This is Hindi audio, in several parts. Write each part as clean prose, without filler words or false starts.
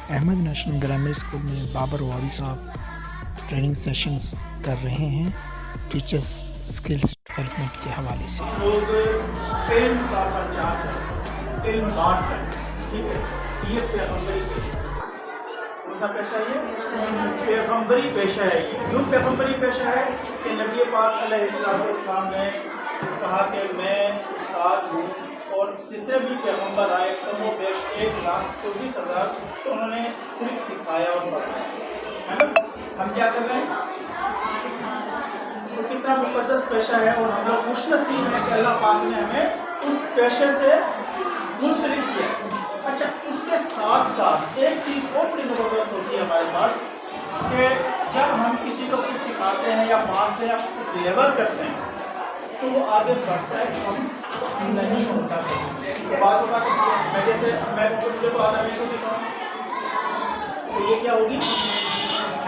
अहमद नेशनल ग्रामर स्कूल में बाबर वावी साहब ट्रेनिंग सेशंस कर रहे हैं टीचर्स स्किल्स डेवलपमेंट के हवाले से। लोग इल्म का प्रचार करें, इल्म बांट करें, ठीक है। ये पैगंबरी पेशा है। कौन सा पेशा है ये? पैगंबरी पेशा है। क्यों पैगंबरी पेशा है कि नबी पाक अलैहिस्सलाम ने कहा कि मैं उस्ताद हूँ और जितने भी पैगंबर आए तो वो बेश 1,24,000 तो उन्होंने सिर्फ सिखाया और पढ़ाया, है ना। हम क्या कर रहे हैं? तो कितना मुक़द्दस पेशा है और हम लोग खुशनसीब हैं कि अल्लाह पाक ने हमें उस पेशे से मुंसलिक किया। अच्छा, उसके साथ साथ एक चीज़ और बड़ी ज़बरदस्त होती है हमारे पास कि जब हम किसी को कुछ सिखाते हैं या मानते हैं या डिलीवर करते हैं तो वो आगे बढ़ता है, हम नहीं होता। तो बात होगा कि मैं जैसे मैं मुझे तो आधा मैं सिखाऊँ तो ये क्या होगी?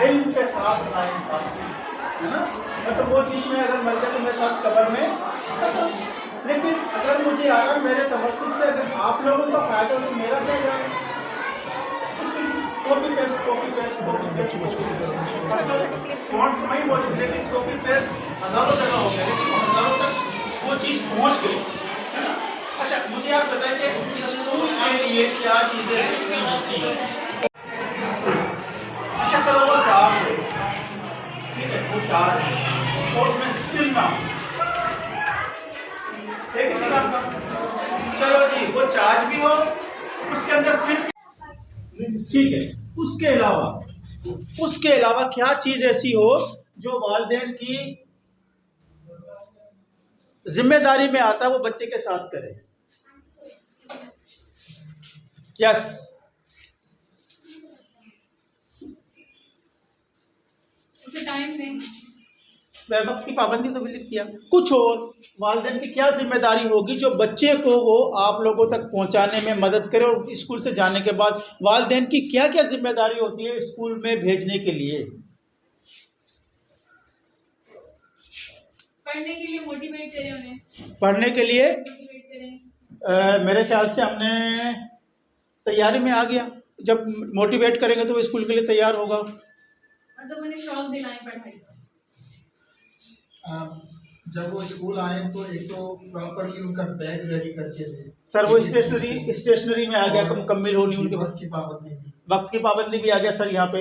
इल्म के साथ नाइंसाफ़ी, है ना। मतलब वो चीज़ में अगर मर जाए तो मेरे साथ कब्र में, लेकिन अगर मुझे आ रहा मेरे तवज्जुह से अगर आप लोगों का फ़ायदा हो तो मेरा क्या जाएगा? कॉपी पेस्ट फॉन्ट तो नहीं पहुँच, लेकिन कॉपी पेस्ट हज़ारों जगह हो गया, लेकिन हज़ारों तक वो चीज़ पहुँच गई, है ना। अच्छा, मुझे आप बताएं कि स्कूल के लिए क्या चीज़ें होती हैं? अच्छा चलो वो 4 है, ठीक है, वो 4 है और उसमें सिलना है किसी काम का। चलो जी, वो चार्ज भी हो उसके अंदर सिर्फ, ठीक है। उसके अलावा क्या चीज ऐसी हो जो वालिदैन की जिम्मेदारी में आता है वो बच्चे के साथ करे? यस, उसे टाइम में वक्त की पाबंदी तो भी लिख दिया। कुछ और वालिदैन की क्या जिम्मेदारी होगी जो बच्चे को वो आप लोगों तक पहुंचाने में मदद करे? और स्कूल से जाने के बाद वालिदैन की क्या क्या जिम्मेदारी होती है स्कूल में भेजने के लिए? पढ़ने के लिए मोटिवेट करें उन्हें, पढ़ने के लिए मोटिवेट करें। मेरे ख्याल से हमने तैयारी में आ गया। जब मोटिवेट करेंगे तो वो स्कूल के लिए तैयार होगा। मतलब उन्हें शौक दिलाएं पढ़ाई का। जब वो स्कूल आए तो एक तो प्रॉपरली उनका बैग रेडी करके दे। सर वो स्टेशनरी में आ गया, मुकम्मल होनी उनके वक्त की पाबंदी भी, वक्त की पाबंदी भी आ गया सर यहाँ पे,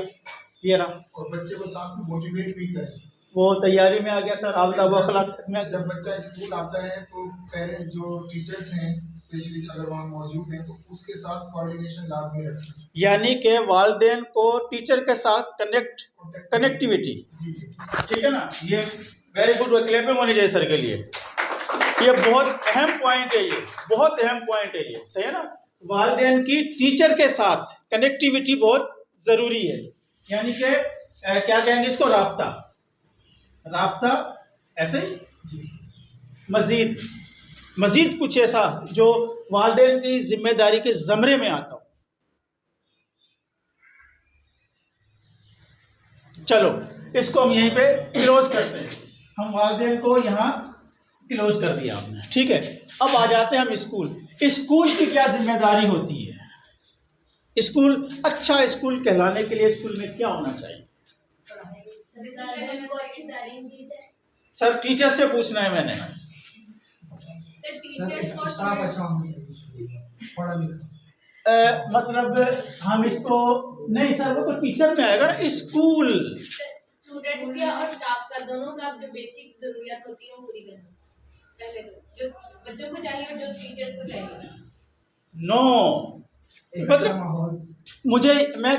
ये रहा। और बच्चे को साथ में मोटिवेट भी करें, वो तैयारी में आ गया सर। आदाब व अखलाक में जब बच्चा स्कूल आता है तो पेरेंट जो टीचर्स हैं स्पेशली अगर वहाँ मौजूद हैं तो उसके साथ कोऑर्डिनेशन लाजमी रखें। यानी कि वालिदैन को टीचर के साथ कनेक्टिविटी, जी जी, ठीक है ना। ये वेरी गुड, क्लैपिंग होनी चाहिए सर के लिए। ये बहुत अहम पॉइंट है, ये बहुत अहम पॉइंट है, ये सही है ना। वालिदैन की टीचर के साथ कनेक्टिविटी बहुत ज़रूरी है। यानी कि क्या कहेंगे इसको? राब्ता ऐसे ही। मजीद कुछ ऐसा जो वालिदैन की जिम्मेदारी के ज़मरे में आता हो। चलो इसको हम यहीं पे क्लोज करते हैं। हम वालिदैन को यहाँ क्लोज कर दिया हमने, ठीक है। अब आ जाते हैं हम स्कूल की क्या जिम्मेदारी होती है? स्कूल, अच्छा स्कूल कहलाने के लिए स्कूल में क्या होना चाहिए? सर टीचर से पूछना है मैंने। मतलब हम इसको नहीं सर, वो तो टीचर में आएगा ना। स्कूल स्टूडेंट्स का और स्टाफ का दोनों का जो बेसिक जरूरियात होती है वो पूरी करना पहले, जो बच्चों को चाहिए और जो टीचर्स को चाहिए। नो, मतलब मैं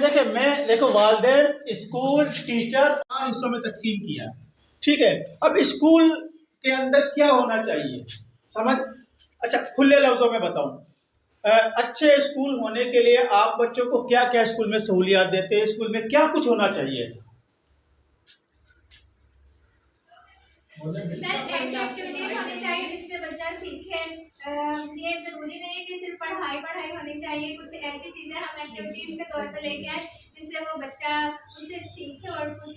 देखो वालिदैन, स्कूल, टीचर 4 हिस्सों में तकसीम किया, ठीक है। अब स्कूल के अंदर क्या होना चाहिए समझ? अच्छा खुले लफ्जों में बताऊं, अच्छे स्कूल होने के लिए आप बच्चों को क्या क्या स्कूल में सहूलियात देते हैं? स्कूल में क्या कुछ होना चाहिए ऐसा? एक्टिविटीज होनी चाहिए जिससे बच्चा सीखे। ये जरूरी नहीं है कि सिर्फ पढ़ाई होनी चाहिए, कुछ ऐसी चीजें हम एक्टिविटीज के तौर पे लेके आए जिससे वो बच्चा उससे सीखे और कुछ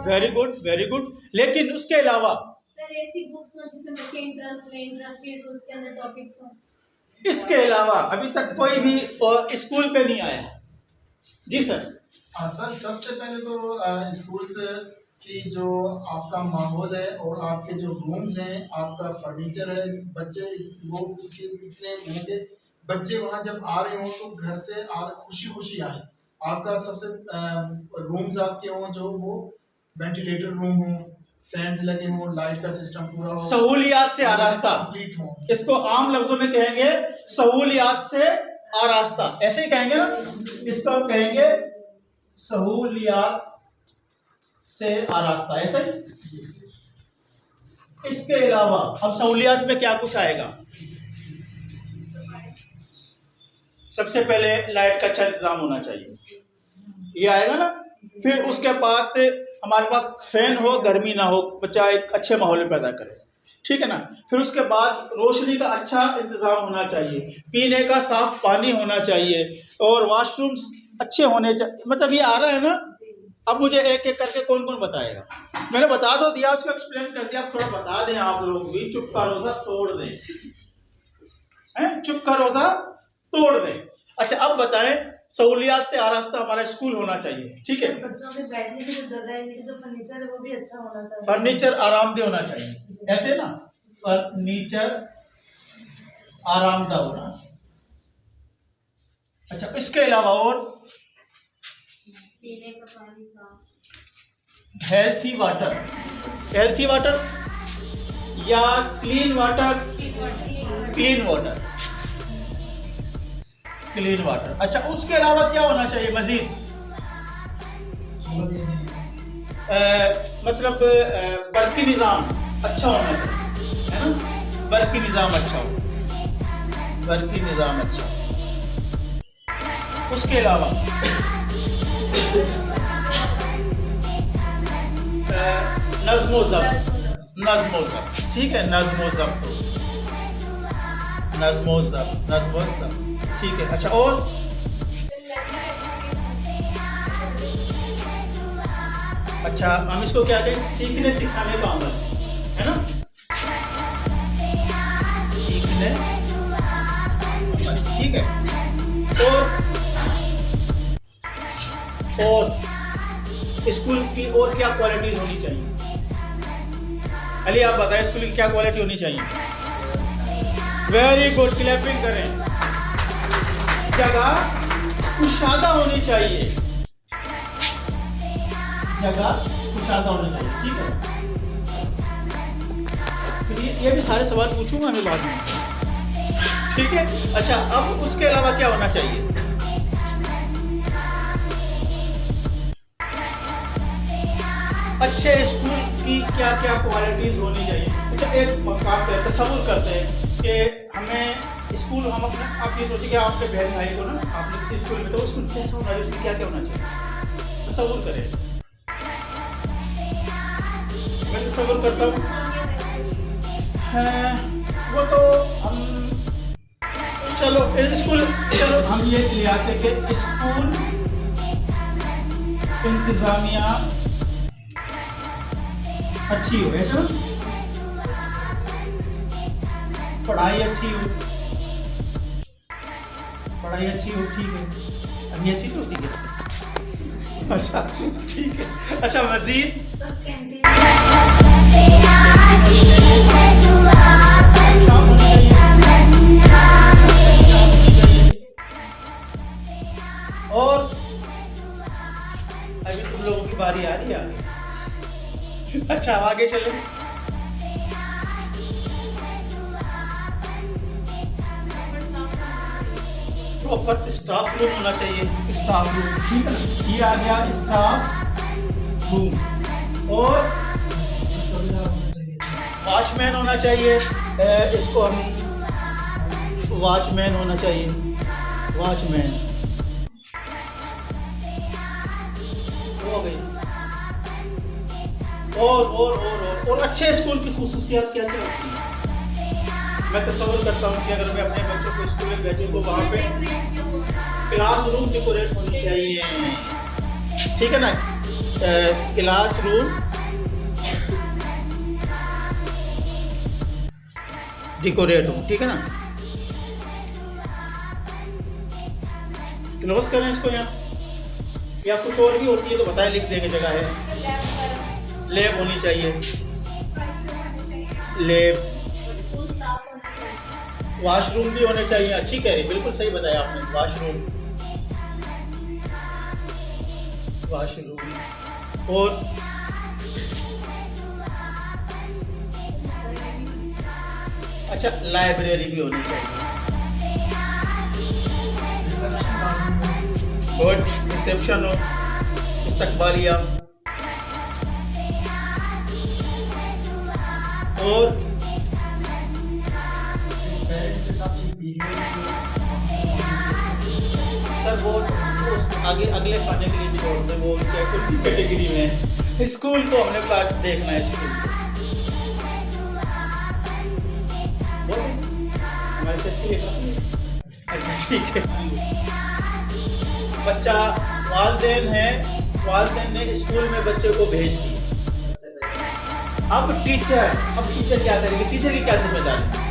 वेरी गुड। लेकिन उसके अलावा सर ऐसी बुक्स हो जिसमें बच्चे इंटरेस्टेड हो, उसके अंदर टॉपिक्स हो। इसके अलावा अभी तक कोई भी स्कूल पे नहीं आया? जी सर। सर सबसे पहले तो स्कूल से कि जो आपका माहौल है और आपके जो रूम्स हैं, आपका फर्नीचर है, बच्चे वो उसके इतने होंगे, बच्चे वहाँ जब आ रहे हों तो घर से खुशी खुशी आए। आपका सबसे रूम्स आपके हों जो वो वेंटिलेटर रूम हो, फैंस लगे हों, लाइट का सिस्टम पूरा हो, सहूलियात से आरास्ता, कंप्लीट हो। इसको आम लफ्जों में कहेंगे सहूलियात से आरास्ता, ऐसे ही कहेंगे ना, इसको हम कहेंगे सहूलियात से आरास्ता, ऐसे ही। इसके अलावा अब सहूलियात में क्या कुछ आएगा? सबसे पहले लाइट का अच्छा इंतजाम होना चाहिए, ये आएगा ना। फिर उसके बाद हमारे पास फैन हो, गर्मी ना हो, बच्चा एक अच्छे माहौल में पैदा करे, ठीक है ना। फिर उसके बाद रोशनी का अच्छा इंतजाम होना चाहिए, पीने का साफ पानी होना चाहिए और वॉशरूम्स अच्छे होने चाहिए। मतलब ये आ रहा है ना। अब मुझे एक एक करके कौन कौन बताएगा? मैंने बता दो दिया, उसको एक्सप्लेन कर दिया, अब थोड़ा बता दें आप लोग भी। चुप का रोजा तोड़ दें, चुप का रोजा तोड़ दें। अच्छा अब बताएं, सहूलियात से आरास्ता हमारा स्कूल होना चाहिए, ठीक है। बच्चों के बैठने की जो जगह है, जो फर्नीचर है वो भी अच्छा होना चाहिए। फर्नीचर आरामदेह होना चाहिए, ऐसे ना, फर्नीचर आरामदेह होना। अच्छा इसके अलावा और पीने का पानी साफ, हेल्थी वाटर, हेल्थी वाटर या clean water, clean water, clean water. अच्छा उसके अलावा क्या होना चाहिए मजीद? मतलब बर्की निज़ाम अच्छा होना चाहिए, है ना। बर्की निज़ाम अच्छा हो, बर्की निज़ाम अच्छा। उसके अलावा नज़्म व ज़ब्त, नज़्म व ज़ब्त, ठीक है, नज़्म व ज़ब्त, नज़्म व ज़ब्त, नज़्म व ज़ब्त, ठीक है। अच्छा और अच्छा हम इसको क्या कहें? सीखने सिखाने का अमल, है ना, सीखने, ठीक है। और स्कूल की और क्या क्वालिटीज होनी चाहिए? अली आप बताएं, स्कूल की क्या क्वालिटी होनी चाहिए? वेरी गुड, क्लैपिंग करें। जगह कुशादा होनी चाहिए, जगह कुशादा होनी चाहिए, ठीक है। फिर ये भी सारे सवाल पूछूंगा मैं बाद में, ठीक है। अच्छा अब उसके अलावा क्या होना चाहिए? अच्छे स्कूल की क्या क्या क्वालिटीज होनी चाहिए? अच्छा एक काम करते, तसव्वुर करते हैं कि हमें स्कूल, हम अपने, आप ये सोचिए कि आपके बहन भाई को ना आपने किसी स्कूल में, तो स्कूल कैसा होना चाहिए, उसमें क्या क्या होना चाहिए? तसव्वुर करें, मैं तसव्वुर करता हूँ। वो तो हम चलो स्कूल, चलो हम ये ले आते कि स्कूल इंतजामिया अच्छी हो, ऐसा ना, पढ़ाई अच्छी हो, पढ़ाई अच्छी हो, ठीक है। अभी अच्छी तो होती है, अच्छा ठीक है। अच्छा मजीद और अभी तुम लोगों की बारी आ रही है। अच्छा आगे चले। प्रॉपर स्टाफ रूम होना चाहिए, स्टाफ रूम, ठीक है ना, ये आ गया स्टाफ रूम। और वॉचमैन होना चाहिए, इसको हम वॉचमैन होना चाहिए, वॉचमैन हो गई। और अच्छे स्कूल की खुसूसियात क्या क्या होती है? मैं तसव्वुर करता हूँ कि अगर मैं अपने बच्चों को स्कूल में भेजूँ तो वहाँ पे क्लास रूम डेकोरेट होनी चाहिए, ठीक है ना, क्लास रूम डेकोरेट हो, ठीक है ना। क्लोज करें इसको यहाँ, या कुछ और भी होती है तो बताएं, लिख देंगे जगह है। लैब होनी चाहिए, लैब, वॉशरूम भी होने चाहिए। अच्छी कह रही, बिल्कुल सही बताया आपने, वॉशरूम, वॉशरूम। और अच्छा, लाइब्रेरी भी होनी चाहिए। गुड, रिसेप्शन हो, इस्तकबालिया, और सर वो आगे अगले खाने के लिए छोड़ दें, वो कैटेगरी में है। स्कूल को हमने पार्ट देखना है, स्कूल को हमारे से। अच्छा ठीक है। बच्चा, वालिदैन है, वालिदैन ने स्कूल में बच्चे को भेज दिया। अब टीचर क्या करेगी? टीचर की क्या जिम्मेदारी?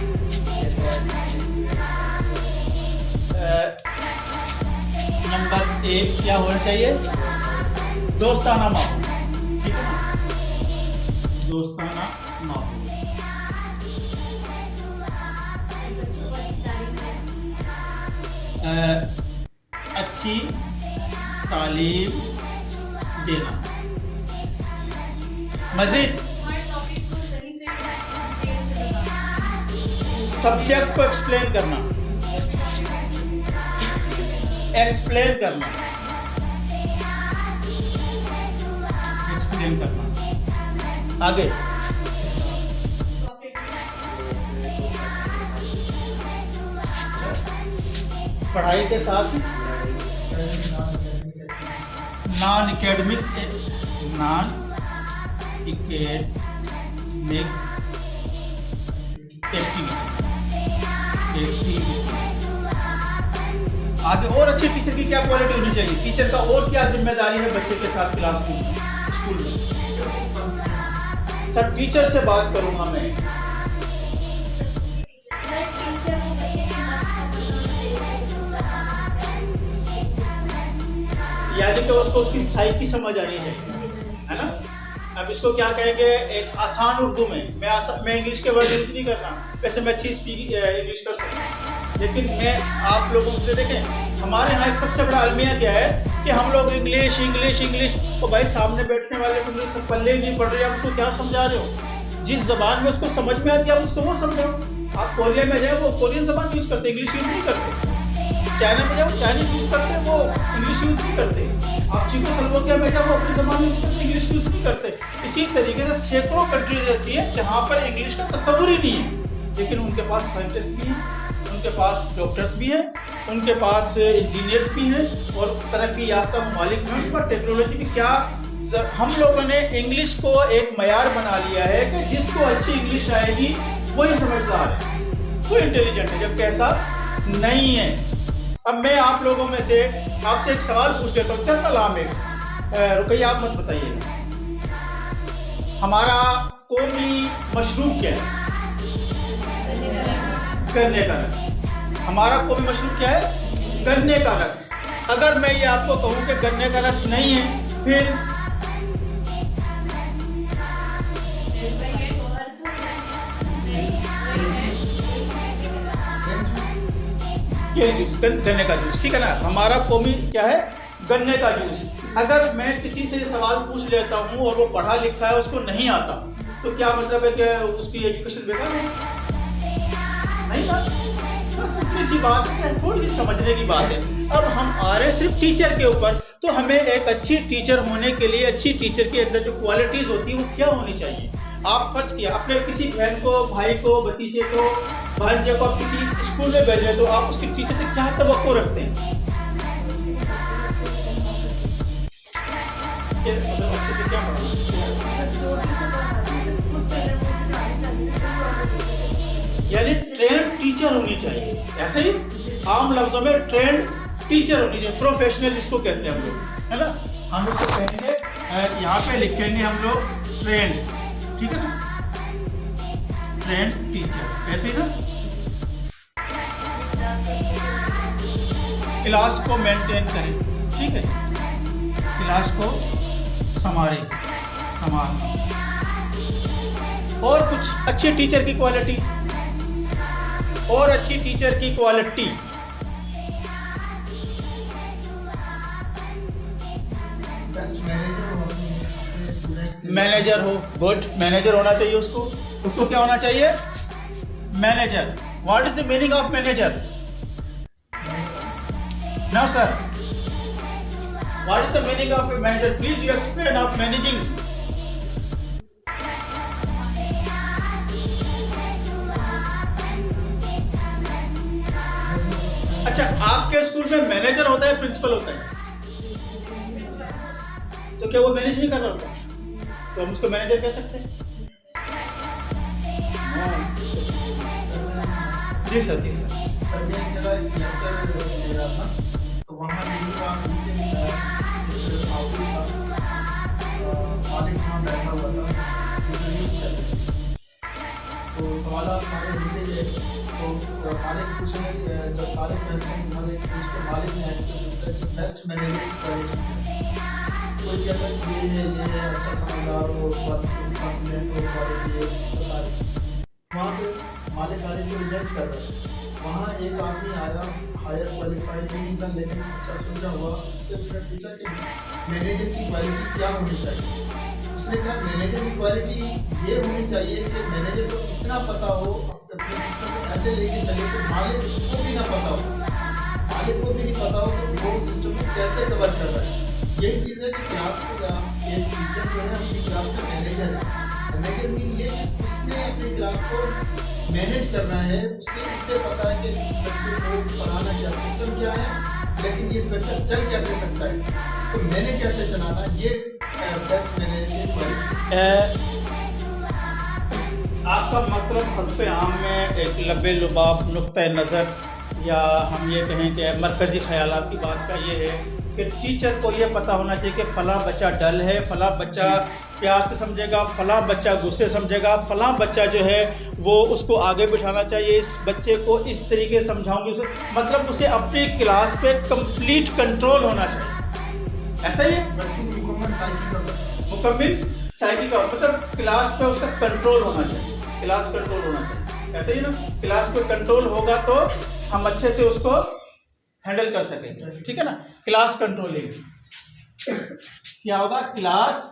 नंबर 1 क्या होना चाहिए? दोस्ताना माहौल, ठीक है ना, दोस्ताना माहौल। अच्छी तालीम देना। मजीद हर टॉपिक को सही से डिटेल से बताना, सब्जेक्ट को एक्सप्लेन करना, एक्सप्लेन करना, एक्सप्लेन करना। आगे पढ़ाई के साथ नॉन एकेडमिक एक्टिविटी। आगे और अच्छे टीचर की क्या क्वालिटी होनी चाहिए? टीचर का और क्या जिम्मेदारी है बच्चे के साथ क्लासरूम में, स्कूल में? सर टीचर से बात करूंगा मैं। यानी कि उसको उसकी साइकी समझ आनी चाहिए, है ना। अब इसको क्या कहेंगे एक आसान उर्दू में, मैं इंग्लिश के वर्ड यूज नहीं करना, वैसे मैं अच्छी इंग्लिश कर सकता हूँ, लेकिन मैं आप लोगों से देखें, हमारे यहाँ एक सबसे बड़ा अलमिया क्या है कि हम लोग इंग्लिश इंग्लिश इंग्लिश, तो भाई सामने बैठने वाले को इंग्लिश पल्ले नहीं पढ़ रहे, आप उसको क्या समझा रहे हो? जिस जबान में उसको समझ में आती है आप उसको वो समझाओ। आप कोरिया में जाए वो कोरियन जबान यूज करते, इंग्लिश यूज नहीं करते। चाइना में जाओ चाइनीज यूज करते, वो इंग्लिश यूज नहीं करते। आप चीको सलोवाकिया में जाओ वो अपनी जबान यूज करते, इंग्लिश यूज नहीं करते। इसी तरीके से सैकड़ों कंट्रीज ऐसी है जहाँ पर इंग्लिश का तस्वुर ही नहीं है, लेकिन उनके पास साइंटिस्ट भी हैं, उनके पास डॉक्टर्स भी हैं, उनके पास इंजीनियर्स भी हैं, और तरक्की याफ्ता ममालिक में उन पर टेक्नोलॉजी भी क्या। हम लोगों ने इंग्लिश को एक मयार बना लिया है कि जिसको अच्छी इंग्लिश आएगी वही समझदार है, वो इंटेलिजेंट है, जबकि ऐसा नहीं है। अब मैं आप लोगों में से आपसे एक सवाल पूछ लेता हूँ, चल नाम एक रुकैया, आप मत बताइएगा, हमारा कौमी मशरूब क्या है? गन्ने का रस। हमारा कौमी मशरूब क्या है? गन्ने का रस। अगर मैं ये आपको कहूँ कि गन्ने का रस नहीं है, फिर ये जूस, गन्ने का जूस, ठीक है ना। हमारा कौमी क्या है? गन्ने का जूस। अगर मैं किसी से सवाल पूछ लेता हूँ और वो पढ़ा लिखा है, उसको नहीं आता, तो क्या मतलब है कि उसकी एजुकेशन बेकार है? नहीं था, सिंपली सी बात है, थोड़ी सी समझने की बात है। अब हम आ रहे सिर्फ टीचर के ऊपर, तो हमें एक अच्छी टीचर होने के लिए, अच्छी टीचर के अंदर जो क्वालिटीज होती है वो क्या होनी चाहिए? आप फर्ज किया अपने किसी बहन को, भाई को, भतीजे को, भांजे को आप किसी स्कूल में भेज रहे, तो आप उसके टीचर से क्या तवक्को रखते हैं? मतलब अच्छे से क्या यानी ट्रेंड टीचर होनी चाहिए, ऐसे ही आम लफ्जों में ट्रेंड टीचर होनी चाहिए, प्रोफेशनल जिसको कहते हैं हम लोग, है ना। हम लोग तो कहेंगे, यहाँ पे लिखेंगे हम लोग ट्रेंड, ठीक है ना, ट्रेंड टीचर, ऐसे ही ना। क्लास को मेंटेन करें, ठीक है, क्लास को संभालें। और कुछ अच्छे टीचर की क्वालिटी, और अच्छी टीचर की क्वालिटी, बेस्ट मैनेजर हो अपने स्टूडेंट्स के लिए। मैनेजर हो, गुड मैनेजर होना चाहिए उसको क्या होना चाहिए? Manager. What is the meaning of manager? No sir, what is the meaning of a manager? Please you explain of managing. अच्छा, आपके स्कूल में मैनेजर होता है, प्रिंसिपल होता है, तो क्या वो मैनेज नहीं कर रहा होता? तो हम उसको मैनेजर कह सकते हैं? जी सर, जी सर। सर मैं एक जगह एक लेक्चर दे रहा था, तो वहाँ मेरी बात नीचे ऑफिस का मालिक वहाँ बैठा हुआ था, इंटरव्यू चल रही थी। तो सवाल सारे मिलते गए, तो मालिक पूछने जब सारे क्वेश्चन हमारे उसके मालिक ने पूछा कि बेस्ट मैनेजर की क्वालिटी, कोई कहता है ये अच्छा समझदार हो, कॉन्फिडेंट हो, क्वालिटी वहाँ पे मालिक आगे को रिजेक्ट कर रहा है। वहाँ एक आदमी आया, हायर क्वालिफाइड नहीं था, लेकिन अच्छा सोचा हुआ, उससे उसने पूछा कि मैनेजर की क्वालिटी क्या होनी चाहिए। उसने कहा मैनेजर की क्वालिटी ये होनी चाहिए कि मैनेजर को इतना पता हो, अपने सिस्टम को ऐसे लेके चले कि मालिक को भी ना पता हो, मालिक को भी नहीं पता हो कि वो सिस्टम को कैसे कवर कर रहा है। यही चीज़ है कि क्लास का एक टीचर जो है अपनी क्लास का मैनेजर है। मैनेजर मीन ये उसने अपनी क्लास को मैनेज करना है, उससे पता है कि इस बच्चे को पढ़ाना क्या, सिस्टम क्या है, लेकिन ये बच्चा चल कैसे सकता है, इसको मैंने कैसे चलाना, ये बेस्ट मैनेजर। आपका मतलब हर्फ़े आम में एक लबे लुबाब नुक्ता नज़र, या हम ये कहें कि मरकज़ी ख़यालात की बात का ये है कि टीचर को ये पता होना चाहिए कि फ़लाँ बच्चा डल है, फ़लाँ बच्चा प्यार से समझेगा, फ़लाँ बच्चा गुस्से समझेगा, फ़लाँ बच्चा जो है वो उसको आगे बिठाना चाहिए, इस बच्चे को इस तरीके से समझाऊंगी, मतलब उसे अपनी क्लास पे कंप्लीट कंट्रोल होना चाहिए। ऐसा ही है, बच्चों को मुकम्मल साइकिल का मतलब क्लास पे उसका कंट्रोल होना चाहिए, क्लास कंट्रोल होना चाहिए, ऐसा ही ना। क्लास पे कंट्रोल होगा तो हम अच्छे से उसको हैंडल कर सकेंगे, ठीक है ना। क्लास कंट्रोलिंग क्या होगा? क्लास।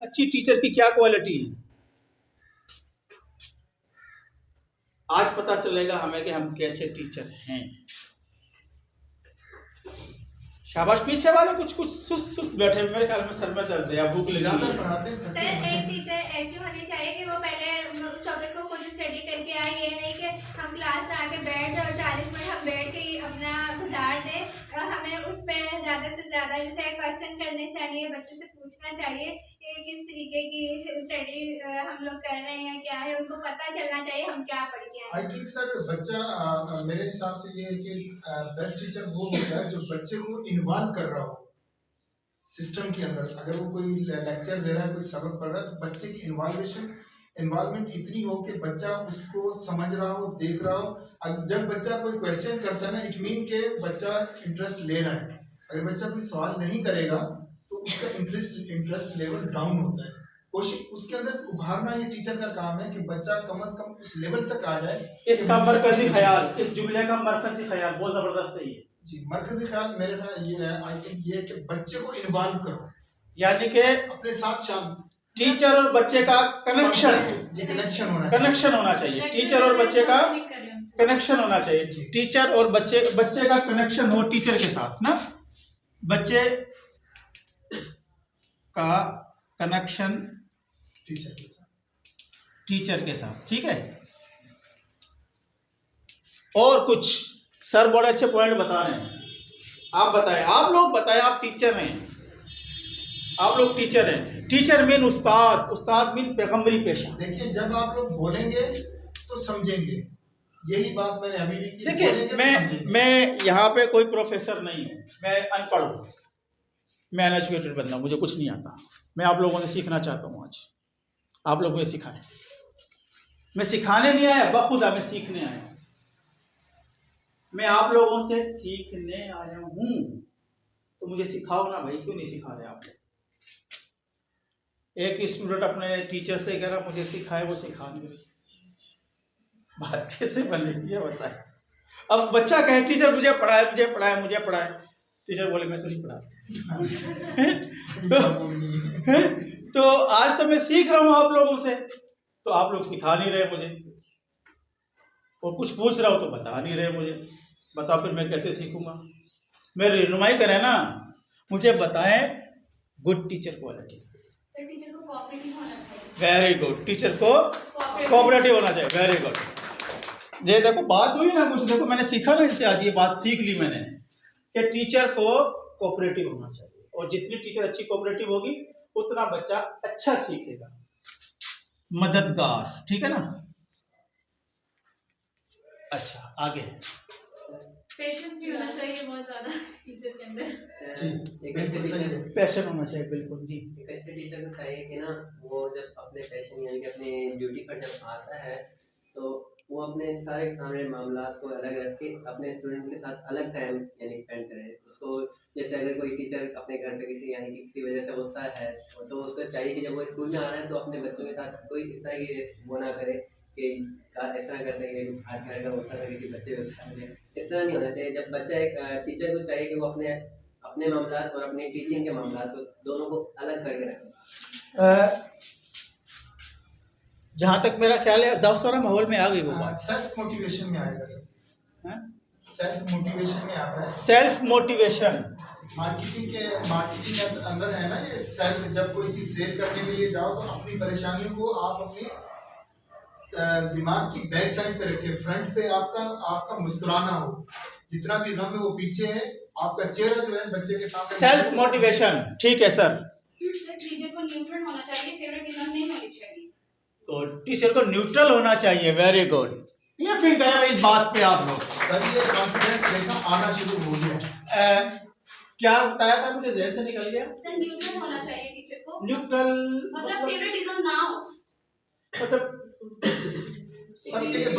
अच्छी टीचर की क्या क्वालिटी है? आज पता चलेगा हमें कि हम कैसे टीचर हैं। शाबाश, पीछे वाले कुछ सुस्त बैठे, मेरे ख्याल में सर में दर्द है या भूख लगी है। सर एक टीचर ऐसी होनी चाहिए कि वो पहले उस टॉपिक को खुद स्टडी करके आए, ये नहीं कि हम क्लास में आके बैठ जाए और 40 मिनट हम बैठ के ही अपना गुजार दें। हमें उस पर ज़्यादा से ज़्यादा जैसे क्वेश्चन करने चाहिए, बच्चे से पूछना चाहिए कि किस तरीके की स्टडी हम लोग कर रहे हैं, क्या है, उनको पता चलना चाहिए हम क्या पढ़ के आए। आई थिंक सर बच्चा मेरे हिसाब से ये है कि बेस्ट टीचर वो होता है जो बच्चे को इन्वॉल्व कर रहा हो सिस्टम के अंदर। अगर वो कोई लेक्चर दे रहा है, कोई सबक पढ़ रहा है, तो बच्चे की इन्वॉल्वमेंट इतनी हो कि बच्चा उसको समझ रहा हो, देख रहा हो। जब बच्चा कोई क्वेश्चन करता है ना, इट मीन के बच्चा इंटरेस्ट ले रहा है। अगर बच्चा कोई सवाल नहीं करेगा तो उसका इंटरेस्ट लेवल डाउन होता है। कोशिश उसके अंदर से उभारना ये टीचर का काम है कि बच्चा कम से कम उस लेवल तक आ जाए। इसका मरकजी ख्याल, इस जुमले का मरकजी ख्याल बहुत जबरदस्त है ये जी। मरकजी ख्याल मेरे ख्याल ये है, आई थिंक ये कि बच्चे को इन्वॉल्व करो, यानी कि अपने साथ शाम टीचर और बच्चे का कनेक्शन होना चाहिए। टीचर और बच्चे का कनेक्शन होना चाहिए। टीचर और बच्चे का कनेक्शन हो टीचर के साथ ना, बच्चे का कनेक्शन टीचर के साथ, ठीक है। और कुछ सर बड़े अच्छे पॉइंट बता रहे हैं, आप बताएं, आप लोग बताएं, आप टीचर हैं, आप लोग टीचर हैं। टीचर मीन उस्ताद मीन पैगंबरी पेशा। देखिए जब आप लोग बोलेंगे तो समझेंगे, यही बात मैंने अभी भी की। देखिए मैं यहाँ पे कोई प्रोफेसर नहीं हूँ, मैं अनपढ़ हूँ, मैं अनएजुकेटेड बंदा हूँ, मुझे कुछ नहीं आता। मैं आप लोगों से सीखना चाहता हूँ, आज आप लोग मुझे सिखाएं। मैं सिखाने नहीं आया, बखुदा मैं सीखने आया। मैं आप लोगों से सीखने आया हूं, तो मुझे सिखाओ ना भाई, क्यों नहीं सिखा रहे आप लोग? एक स्टूडेंट अपने टीचर से कह रहा मुझे सिखाए, वो सिखा नहीं रही, बात कैसे बनेगी ये बताए। अब बच्चा कहे टीचर मुझे पढ़ाए, मुझे पढ़ाए, मुझे पढ़ाए, टीचर बोले मैं तो नहीं पढ़ा। तो आज तो मैं सीख रहा हूं आप लोगों से, तो आप लोग सिखा नहीं रहे मुझे, और कुछ पूछ रहा हूं तो बता नहीं रहे मुझे। बताओ फिर मैं कैसे सीखूंगा? मेरी रहनुमाई करें ना, मुझे बताएं good teacher quality. Sir teacher को कोऑपरेटिव होना चाहिए। वेरी गुड, टीचर को कोऑपरेटिव होना चाहिए, वेरी गुड। ये देखो बात हुई ना कुछ, देखो मैंने सीखा ना इससे, आज ये बात सीख ली मैंने कि टीचर को कोऑपरेटिव होना चाहिए, और जितनी टीचर अच्छी कोऑपरेटिव होगी उतना बच्चा अच्छा सीखेगा, मददगार, ठीक है ना। अच्छा आगे। पेशेंस भी होना चाहिए बहुत ज्यादा टीचर के अंदर। एक ऐसे टीचर पैशन होना चाहिए, बिल्कुल जी। एक ऐसे टीचर को चाहिए कि ना वो जब अपने पैशन यानी कि अपनी ड्यूटी पर जब आता है तो वो अपने सारे सामने मामला को अलग रख के अपने स्टूडेंट के साथ अलग टाइम यानी स्पेंड करे। उसको जैसे अगर कोई टीचर अपने घर पे किसी यानी कि किसी वजह से गुस्सा है तो उसको चाहिए कि जब वो स्कूल में आ रहा है तो अपने बच्चों के साथ कोई इस तरह की वो ना करे कि इस तरह करते हैं कि आज घर का गुस्सा था किसी बच्चे को खा लिया, इस तरह नहीं होना चाहिए। जब बच्चा एक टीचर को चाहिए कि वो अपने मामला और अपनी टीचिंग के मामला को दोनों को अलग करके रखें। जहाँ तक मेरा ख्याल है दोस्ताना माहौल में आ गई वो बात। सेल्फ मोटिवेशन में आएगा सर, सेल्फ मोटिवेशन में आता है। सेल्फ मोटिवेशन मार्केटिंग के अंदर है ना ये सेल्फ। जब कोई चीज सेल करने के लिए जाओ तो अपनी परेशानियों को आप अपने दिमाग की बैक साइड पे रखे, फ्रंट पे आपका मुस्कुराना हो, जितना भी गम है वो पीछे है, आपका चेहरा जो है बच्चे के सामने। सेल्फ मोटिवेशन, ठीक है सर। टीचर को न्यूट्रल होना चाहिए, फेवरेटिज्म नहीं होनी चाहिए। तो टीचर को न्यूट्रल होना चाहिए, वेरी गुड। ये फिर गए इस बात पे आप लोग। सर ये कॉन्फिडेंस लेकर आना शुरू हो गया। क्या बताया था मुझे ज़हन से निकल गया। सर न्यूट्रल होना चाहिए टीचर को, न्यूट्रल मतलब फेवरेटिज्म ना हो, मतलब सबके लिए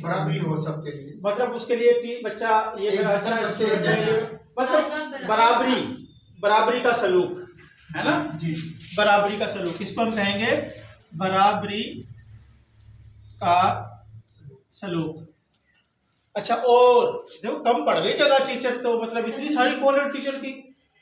बराबरी हो सबके लिए। मतलब उसके लिए बच्चा ये एक अच्छा बच्चे मतलब बराबरी का सलूक है ना जी, बराबरी का सलूक, इसको हम कहेंगे बराबरी का सलूक। अच्छा, और देखो कम पड़ गई जगह टीचर, तो मतलब इतनी सारी क्वालिटी टीचर की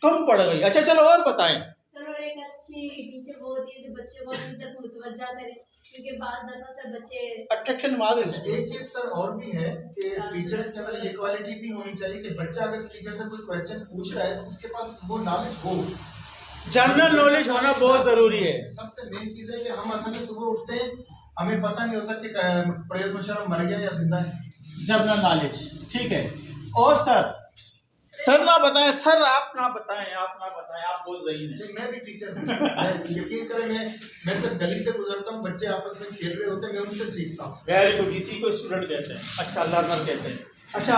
कम पड़ गई। अच्छा चलो और बताएं। सर और एक अच्छी टीचर वो होती है जो बच्चे को अपनी तरफ मुतवज्जा करे, क्योंकि बाद दफा सर बच्चे अट्रैक्शन में आ गई। एक चीज सर और भी है कि टीचर्स के अंदर ये क्वालिटी भी होनी चाहिए कि बच्चा अगर टीचर से कोई क्वेश्चन पूछ रहा है तो उसके पास वो नॉलेज हो, जनरल नॉलेज होना बहुत जरूरी है। सबसे मेन चीज है कि हम असल में सुबह उठते हैं हमें पता नहीं होता कि प्रयोज मुशर्रफ मर गया या जिंदा है। जनरल नॉलेज, ठीक है। और सर ना बताएं, सर आप ना बताएं, आप बहुत सही हैं। मैं भी टीचर हूँ, यकीन करें मैं सिर्फ गली से गुजरता हूँ, बच्चे आपस में खेल रहे होते हैं, मैं उनसे सीखता हूँ। वेरी गुड, इसी को स्टूडेंट कहते हैं, अच्छा लर्नर कहते हैं। अच्छा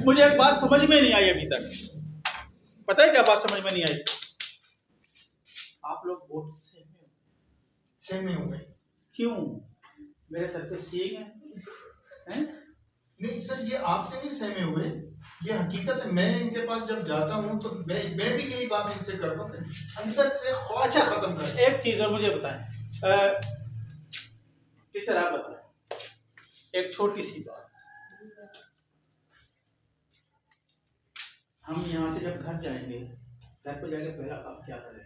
मुझे एक बात समझ में नहीं आई अभी तक, पता है क्या बात समझ में नहीं आई? आप लोग बहुत सेम हो गए। क्यों? मेरे सर पे सींग है? नहीं सर, ये आपसे नहीं सहमे हुए, ये हकीकत है। मैं इनके पास जब जाता हूँ तो मैं भी यही बात इनसे करता हूँ, अंदर से खौफ अच्छा खत्म कर। एक चीज और मुझे बताएं, टीचर आप बताएं एक छोटी सी बात। हम यहाँ से जब घर जाएंगे, घर पे जाके पहला काम क्या करेंगे?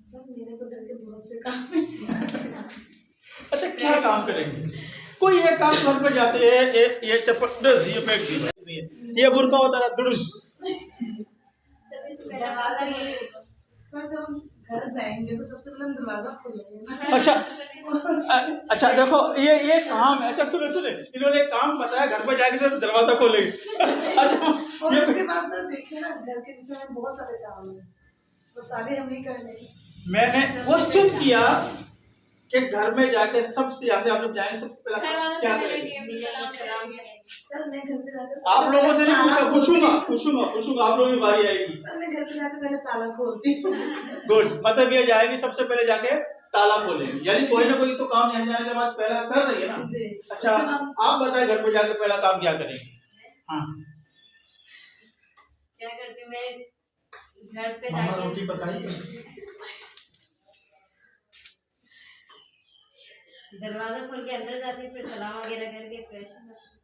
सर मेरे तो घर के बहुत से काम हैं। अच्छा क्या काम करेंगे? कोई एक काम घर पे जाते हैं, ये चप्पल ये फेंक दी, ये बुरका होता है दुरुस्त। सर जब हम घर जाएंगे तो सबसे पहले हम दरवाजा खोलेंगे। अच्छा देखो ये काम ऐसा सुने इन्होंने काम बताया, घर पे जाके सिर्फ दरवाजा खोलेंगे। और उसके बाद सर देखिए ना, घर के जैसे हमें बहुत सारे काम हैं, वो सारे हम नहीं करेंगे। मैंने क्वेश्चन किया कि घर में जाके सबसे यहाँ से आप लोग जाएंगे सबसे पहला क्या करेंगे? सर मैं घर पे जाकर आप लोगों से नहीं पूछूंगा आप लोगों की बारी आएगी। सर मैं घर पे जाकर पहले ताला खोलती हूँ। गुड, मतलब ये जाएंगे सबसे पहले जाके ताला खोलेंगे, यानी कोई ना कोई तो काम यहाँ जाने के बाद पहला कर रही है ना। जी। अच्छा आप बताएं घर पे जाकर पहला काम क्या करेंगे? हाँ क्या करती हूँ मैं घर पे मामा जाके रोटी पकाई। दरवाजा खोल के अंदर जाती हूँ, फिर सलाम वगैरह करके फ्रेश हो जाती हूँ।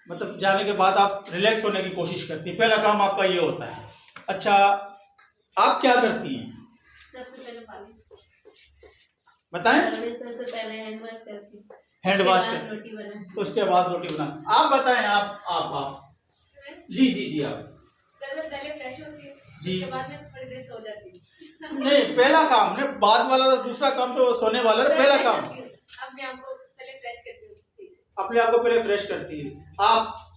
मतलब जाने के बाद आप रिलैक्स होने की कोशिश करती हैं, पहला काम आपका ये होता है। अच्छा आप क्या करती हैं? सबसे पहले पानी बताएं। मैं सबसे पहले हैंड वॉश करती हूँ, हैंड उसके वॉश बाद कर, रोटी बनाती उसके बाद रोटी बना। आप बताएं। आप जी जी जी आप। सर मैं पहले फ्रेश होती हूँ, जी। उसके बाद मैं थोड़ी देर सो जाती हूँ। नहीं पहला काम नहीं, बाद वाला तो दूसरा काम तो सोने वाला है। सर, पहला फ्रेश काम होती हूँ, अपने आप को पहले फ्रेश करती हूँ सही से। अपने आप को पहले फ्रेश करती है। आप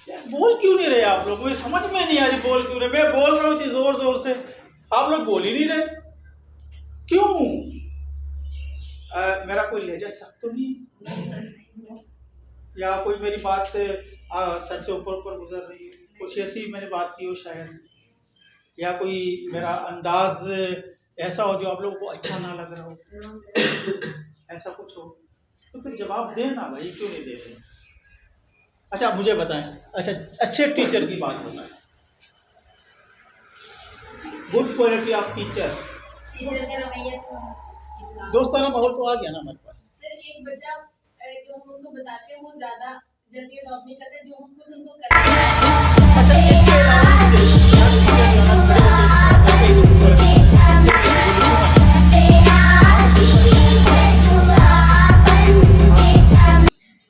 यार बोल क्यों नहीं रहे आप लोग? मुझे समझ में नहीं आ रही बोल क्यों रहे। मैं बोल रहा हूँ इतनी जोर जोर से, आप लोग बोल ही नहीं रहे क्यों? मेरा कोई लहजा सख्त तो नहीं या कोई मेरी बात सर से ऊपर ऊपर गुजर रही है? कुछ ऐसी मैंने बात की हो शायद, या कोई मेरा अंदाज ऐसा हो जो आप लोगों को अच्छा ना लग रहा हो, ऐसा कुछ हो तो फिर जवाब दें ना भाई, क्यों नहीं दे रहे? अच्छा मुझे बताएं, अच्छा अच्छे टीचर की बात बताएं, good quality of teacher. Teacher का रवैया अच्छा होना चाहिए। दोस्ताना माहौल तो आ गया ना हमारे पास। सर एक बच्चा जो हम उनको बताते हैं वो ज्यादा जल्दी अडॉप्ट नहीं करते, जो हम खुद उनको करते हैं।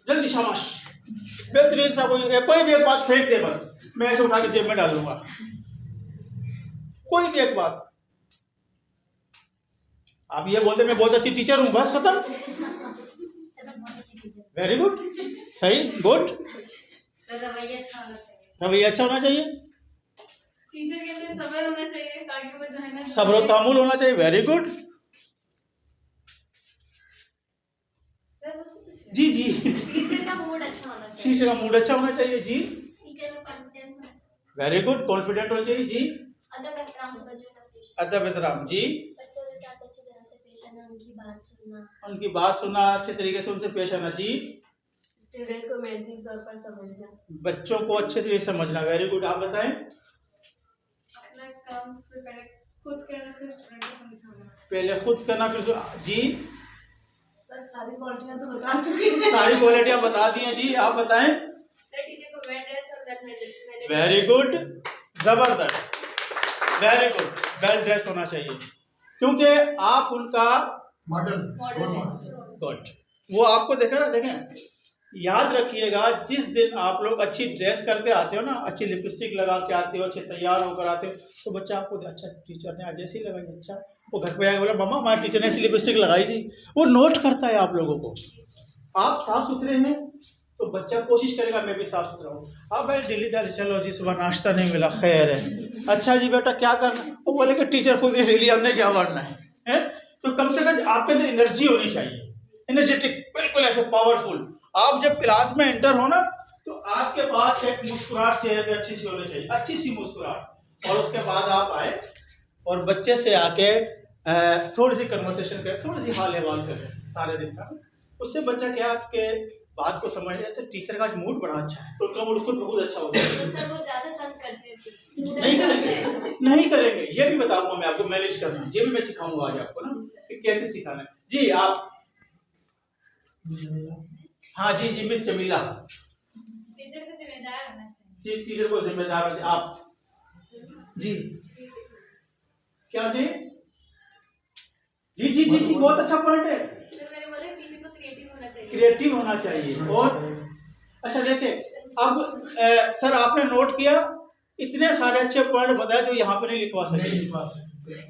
जल्दी शाबाश, बेहतरीन सा। कोई भी एक बात फेंक दे बस, मैं ऐसे उठा के जेब में डाल दूंगा। कोई भी एक बात, आप ये बोलते मैं बहुत अच्छी टीचर हूँ, बस खत्म। वेरी गुड, सही, गुड। सर रवैया अच्छा होना चाहिए। रवैया अच्छा होना चाहिए, टीचर के अंदर सब्र होना चाहिए ताकि वो जो है ना सब्र और तामुल होना चाहिए। वेरी गुड सर बस कुछ नहीं। जी जी। टीचर का मूड अच्छा होना चाहिए। टीचर का मूड अच्छा होना चाहिए जी। टीचर में कॉन्फिडेंस होना चाहिए। वेरी गुड, कॉन्फिडेंट होना चाहिए जी। अदब एहतराम बच्चों का पेश, अदब एहतराम जी। बच्चों के साथ अच्छी तरह से पेश आना, उनकी बात सुनना, उनकी बात सुनना, अच्छे तरीके से उनसे पेश आना जी। स्टूडेंट को मेंटली तौर पर समझना, बच्चों को अच्छे तरीके से समझना। वेरी गुड, आप बताएं। अपना काम सबसे पहले खुद करना, फिर स्टूडेंट को समझाना। पहले खुद करना फिर जी। सर सारी क्वालिटियाँ तो बता चुकी हैं। सारी क्वालिटियां बता दी हैं जी, आप बताएं। सर टीचर को वेल ड्रेस और वेल मैनेज। वेरी गुड, जबरदस्त, वेरी गुड। वेल ड्रेस होना चाहिए क्योंकि आप उनका मॉडल गुड, वो आपको देखा ना, देखें याद रखिएगा, जिस दिन आप लोग अच्छी ड्रेस करके आते हो ना, अच्छी लिपस्टिक लगा के आते हो, अच्छे तैयार होकर आते हो, तो बच्चा आपको अच्छा टीचर ने आज ऐसी लगाई, अच्छा वो घर पे आके बोला मम्मा हमारे टीचर ने ऐसी लिपस्टिक लगाई थी, वो नोट करता है आप लोगों को। आप साफ सुथरे हैं तो बच्चा कोशिश करेगा मैं भी साफ सुथरा हूँ। अब भाई डेली डाली, चलो जी सुबह नाश्ता नहीं मिला, खैर है, अच्छा जी बेटा क्या करना, वो बोले कि टीचर खुद ही डेली हमने क्या करना है? तो कम से कम आपके अंदर एनर्जी होनी चाहिए, एनर्जेटिक, बिल्कुल ऐसे पावरफुल। आप जब क्लास में एंटर हो ना तो आपके पास एक मुस्कुराहट चेहरे पे अच्छी सी होनी चाहिए, अच्छी सी मुस्कुराहट, और उसके बाद आप आए और बच्चे से आके थोड़ी सी कन्वर्सेशन करें, थोड़ी सी हाल अहवाल करें सारे दिन का। उससे बच्चा क्या आपके बात को समझ, अच्छा टीचर का आज मूड बड़ा अच्छा है तो उनका मूड खुद बहुत अच्छा होगा। तो सर वो ज्यादा तंग करते हैं। नहीं करेंगे, नहीं करेंगे, ये भी बताऊंगा मैं आपको मैनेज करना, ये भी मैं सिखाऊंगा आज आपको ना कि कैसे सिखाना है जी। आप हाँ जी जी मिस जमीला टीचर को जिम्मेदार होना चाहिए। जी, टीचर को जिम्मेदार हो आप जी। क्या जी जी जी जी जी बहुत अच्छा पॉइंट है, सर मैंने बोला टीचर को क्रिएटिव होना चाहिए। क्रिएटिव होना चाहिए। और अच्छा देखिए अब सर आपने नोट किया, इतने सारे अच्छे पॉइंट बताए जो यहाँ पे नहीं लिखवा सके।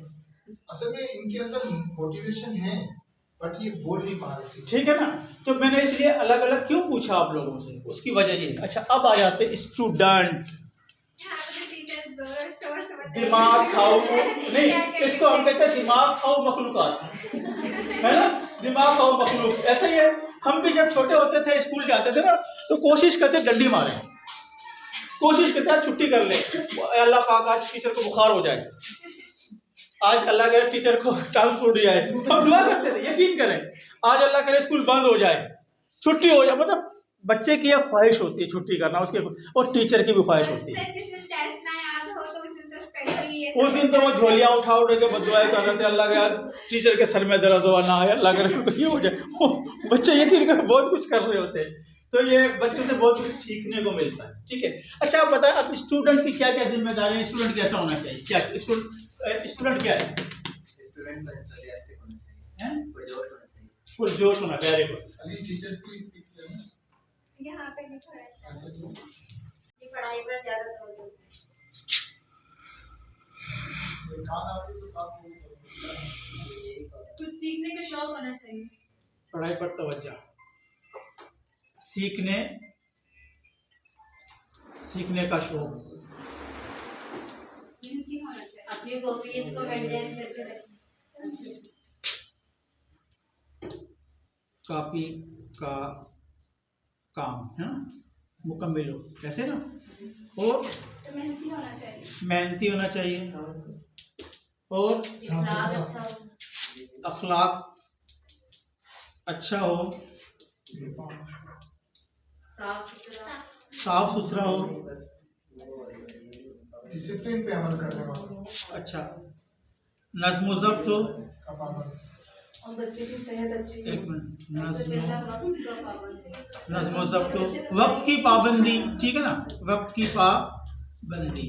असल में इनके अंदर मोटिवेशन है बट ये बोल नहीं पा रहे थे। ठीक है ना, तो मैंने इसलिए अलग अलग क्यों पूछा आप लोगों से, उसकी वजह ये। अच्छा अब आ जाते स्टूडेंट। दिमाग खाओ नहीं, इसको हम कहते हैं दिमाग खाओ मखलूकात, है ना, दिमाग खाओ मखलूक। ऐसा ही है, हम भी जब छोटे होते थे स्कूल जाते थे ना तो कोशिश करते डंडी मारे, कोशिश करते हैं छुट्टी कर ले, अल्लाह पाक आज टीचर को बुखार हो जाए, आज अल्लाह करे टीचर को टांग टूट जाए, हम दुआ करते थे, यकीन करें, आज अल्लाह करे स्कूल बंद हो जाए, छुट्टी हो जाए, मतलब बच्चे की यह ख्वाहिश होती है छुट्टी करना उसके, और टीचर की भी ख्वाहिश होती है। उस दिन तो वो झोलियाँ उठा के बदुआएं कर रहे थे, अल्लाह के यार टीचर के सर में दर्द हो ना आए, अल्लाह करे कुछ हो जाए, बच्चे यकीन कर बहुत कुछ कर रहे होते हैं, तो ये बच्चों से बहुत कुछ सीखने को मिलता है। ठीक है, अच्छा आप बताएं अब स्टूडेंट की क्या क्या जिम्मेदारी है, स्टूडेंट कैसा होना चाहिए, क्या स्टूडेंट क्या है? स्टूडेंट को एंथुसियास्टिक होना चाहिए, पुरजोश होना चाहिए, पुरजोश होना, वेरी गुड। अभी टीचर्स की यहाँ पे लिखा है ऐसे तो ये पढ़ाई पर ज्यादा जोर देते हैं। खाना भी तो काम कुछ सीखने का शौक होना चाहिए, पढ़ाई पर तवज्जो, सीखने का शौक, अपनी कॉपीज को मेंटेन करके रखना, कॉपी का काम है ना मुकम्मल हो, कैसे ना, और तो मेहनती होना चाहिए, मेहनती होना चाहिए, और इखलाक अच्छा हो, अखलाक अच्छा हो, साफ सुथरा हो, डिसिप्लिन पे अमल करने वाला, अच्छा नज़्म ज़ब्त हो, का पाबंद, और बच्चे की सेहत अच्छी हो। एक मिनट, सबसे पहला वक्त का पाबंदी, नज़्म ज़ब्त हो, वक्त की पाबंदी, ठीक है ना, वक्त की पाबंदी,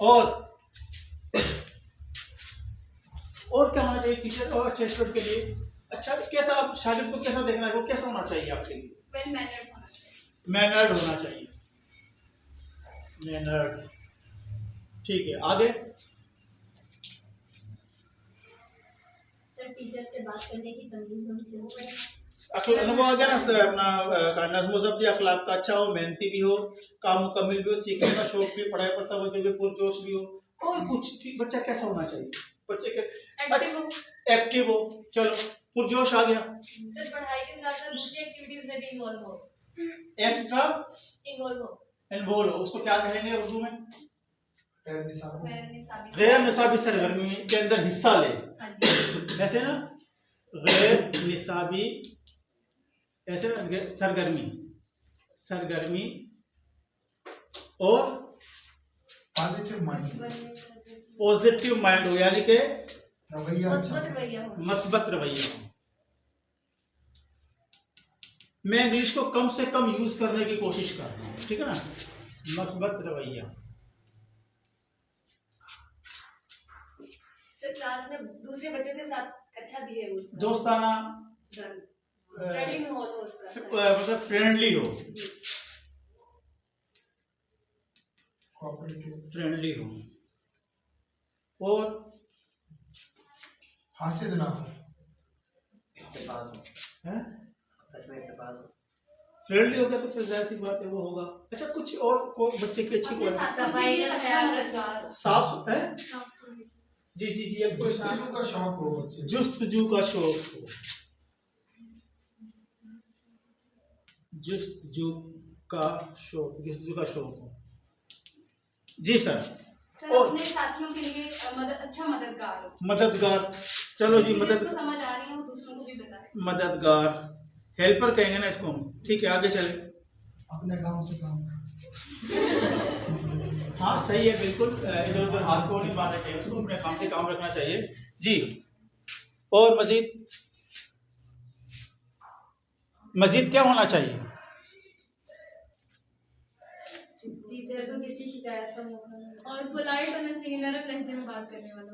और क्या होना चाहिए टीचर और अच्छे स्टूडेंट के लिए? अच्छा कैसा, आप शागिर्द को कैसा देखना है, वो कैसा होना चाहिए आपके लिए? वेल मैनर्ड होना चाहिए, मैनर्ड होना चाहिए, मैनर्ड, ठीक है, आगे सर टीचर से बात करने की तमीज होनी चाहिए, वो आ गया ना सर, अपना नज़्म ज़ब्त अखलाक का अच्छा हो, मेहनती भी हो, काम मुकम्मल भी हो, सीखने का शौक भी, पढ़ाई पर तवज्जो भी, पुरजोश भी हो, और कुछ बच्चा कैसा होना चाहिए, बच्चे के एक्टिव हो, चलो पुरजोश आ गया, सर पढ़ाई के साथ साथ दूसरी एक्टिविटीज में भी इन्वॉल्व हो, एक्स्ट्रा इन्वॉल्व हो, इन्वॉल्व हो, उसको क्या कहेंगे उर्दू में? गैर निसाबी, गैर निसाबी सरगर्मी के अंदर हिस्सा ले, हाँ जी, ऐसे ना, गैर निसाबी ऐसे सरगर्मी और पॉजिटिव माइंड, पॉजिटिव माइंड हो, यानी कि रवैया अच्छा मस्बत रवैया हो, मस्बत रवैया हो। मैं इंग्लिश को कम से कम यूज करने की कोशिश कर रहा हूँ, ठीक है ना, मस्बत रवैया। सर क्लास में दूसरे बच्चों के साथ अच्छा बिहेव, दोस्ताना, फ्रेंडली माहौल हो उसका, मतलब फ्रेंडली हो, कोऑपरेटिव, फ्रेंडली हो, और हासिद ना हो, इत्तेफाक हो, है आपस में इत्तेफाक हो, फ्रेंडली हो गया तो फिर जाहिर सी बात है वो होगा। अच्छा कुछ और को बच्चे की अच्छी क्वालिटी, सफाई का ख्याल रखना, साफ है, जी जी जी, अब जुस्तजू का शौक हो बच्चे, जुस्तजू का शौक हो, जुस्तजू का शौक हो, जी सर, सर और अपने साथियों के लिए अच्छा मददगार हो, मददगार, चलो जी जिसको मदद, समझ आ रही है वो दूसरों को भी बताए, मददगार, हेल्पर कहेंगे ना इसको हम, ठीक है, आगे चले, अपने काम से काम, हाँ सही है, बिल्कुल इधर उधर हाथ को नहीं मारना चाहिए, उसको अपने काम से काम रखना चाहिए जी। और मजीद क्या होना चाहिए? टीचर को किसी शिकायत का मौका नहीं, और पोलाइट होना चाहिए, नरम लहजे में बात करने वाला,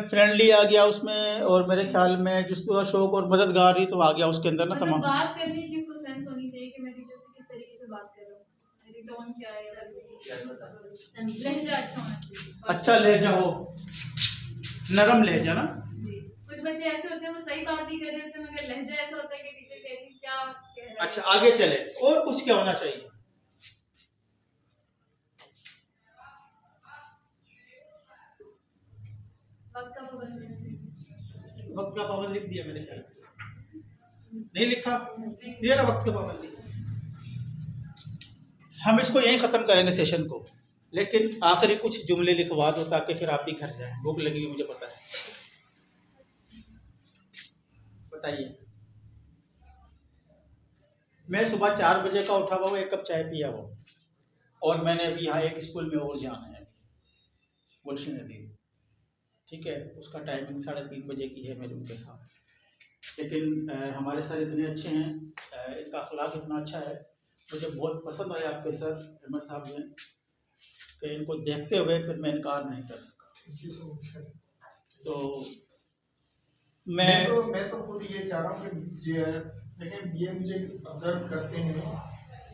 फ्रेंडली आ गया उसमें, और मेरे ख्याल में जिसका शौक और मददगार ही तो आ गया उसके अंदर ना मतलब तमाम। बात करने की उसको सेंस होनी चाहिए कि मैं टीचर से किस तरीके से बात कर रहा हूँ, मेरी टोन क्या है, लहजा अच्छा होना चाहिए, अच्छा लहजा हो, नरम लहजा ना, जी। कुछ बच्चे ऐसे होते हैं वो सही बात नहीं कर रहे होते मगर लहजा ऐसा होता है कि टीचर कह रही है क्या कह रहा है। अच्छा आगे चले, और कुछ क्या होना चाहिए? वक्त का पाबंद होना चाहिए, वक्त का पाबंद लिख दिया मैंने, ख्याल नहीं लिखा, ये ना वक्त का पाबंदी, हम इसको यहीं ख़त्म करेंगे सेशन को, लेकिन आखिरी कुछ जुमले लिखवा दो ताकि फिर आप भी घर जाएं। भूख लगी हुई मुझे पता है। बताइए। मैं सुबह 4 बजे का उठा हुआ हूँ, 1 कप चाय पिया हुआ, और मैंने अभी यहाँ एक स्कूल में और जाना है, गुलशन नदी, ठीक है, उसका टाइमिंग 3:30 बजे की है मेरे उनके साथ। लेकिन हमारे सर इतने अच्छे हैं, इनका अखलाक इतना अच्छा है, मुझे बहुत पसंद आया आपके सर अहमद साहब ने, कि इनको देखते हुए फिर मैं इनकार नहीं कर सका। तो मैं तो खुद ये चाह रहा हूँ कि लेकिन ये मुझे ऑब्जर्व करते हैं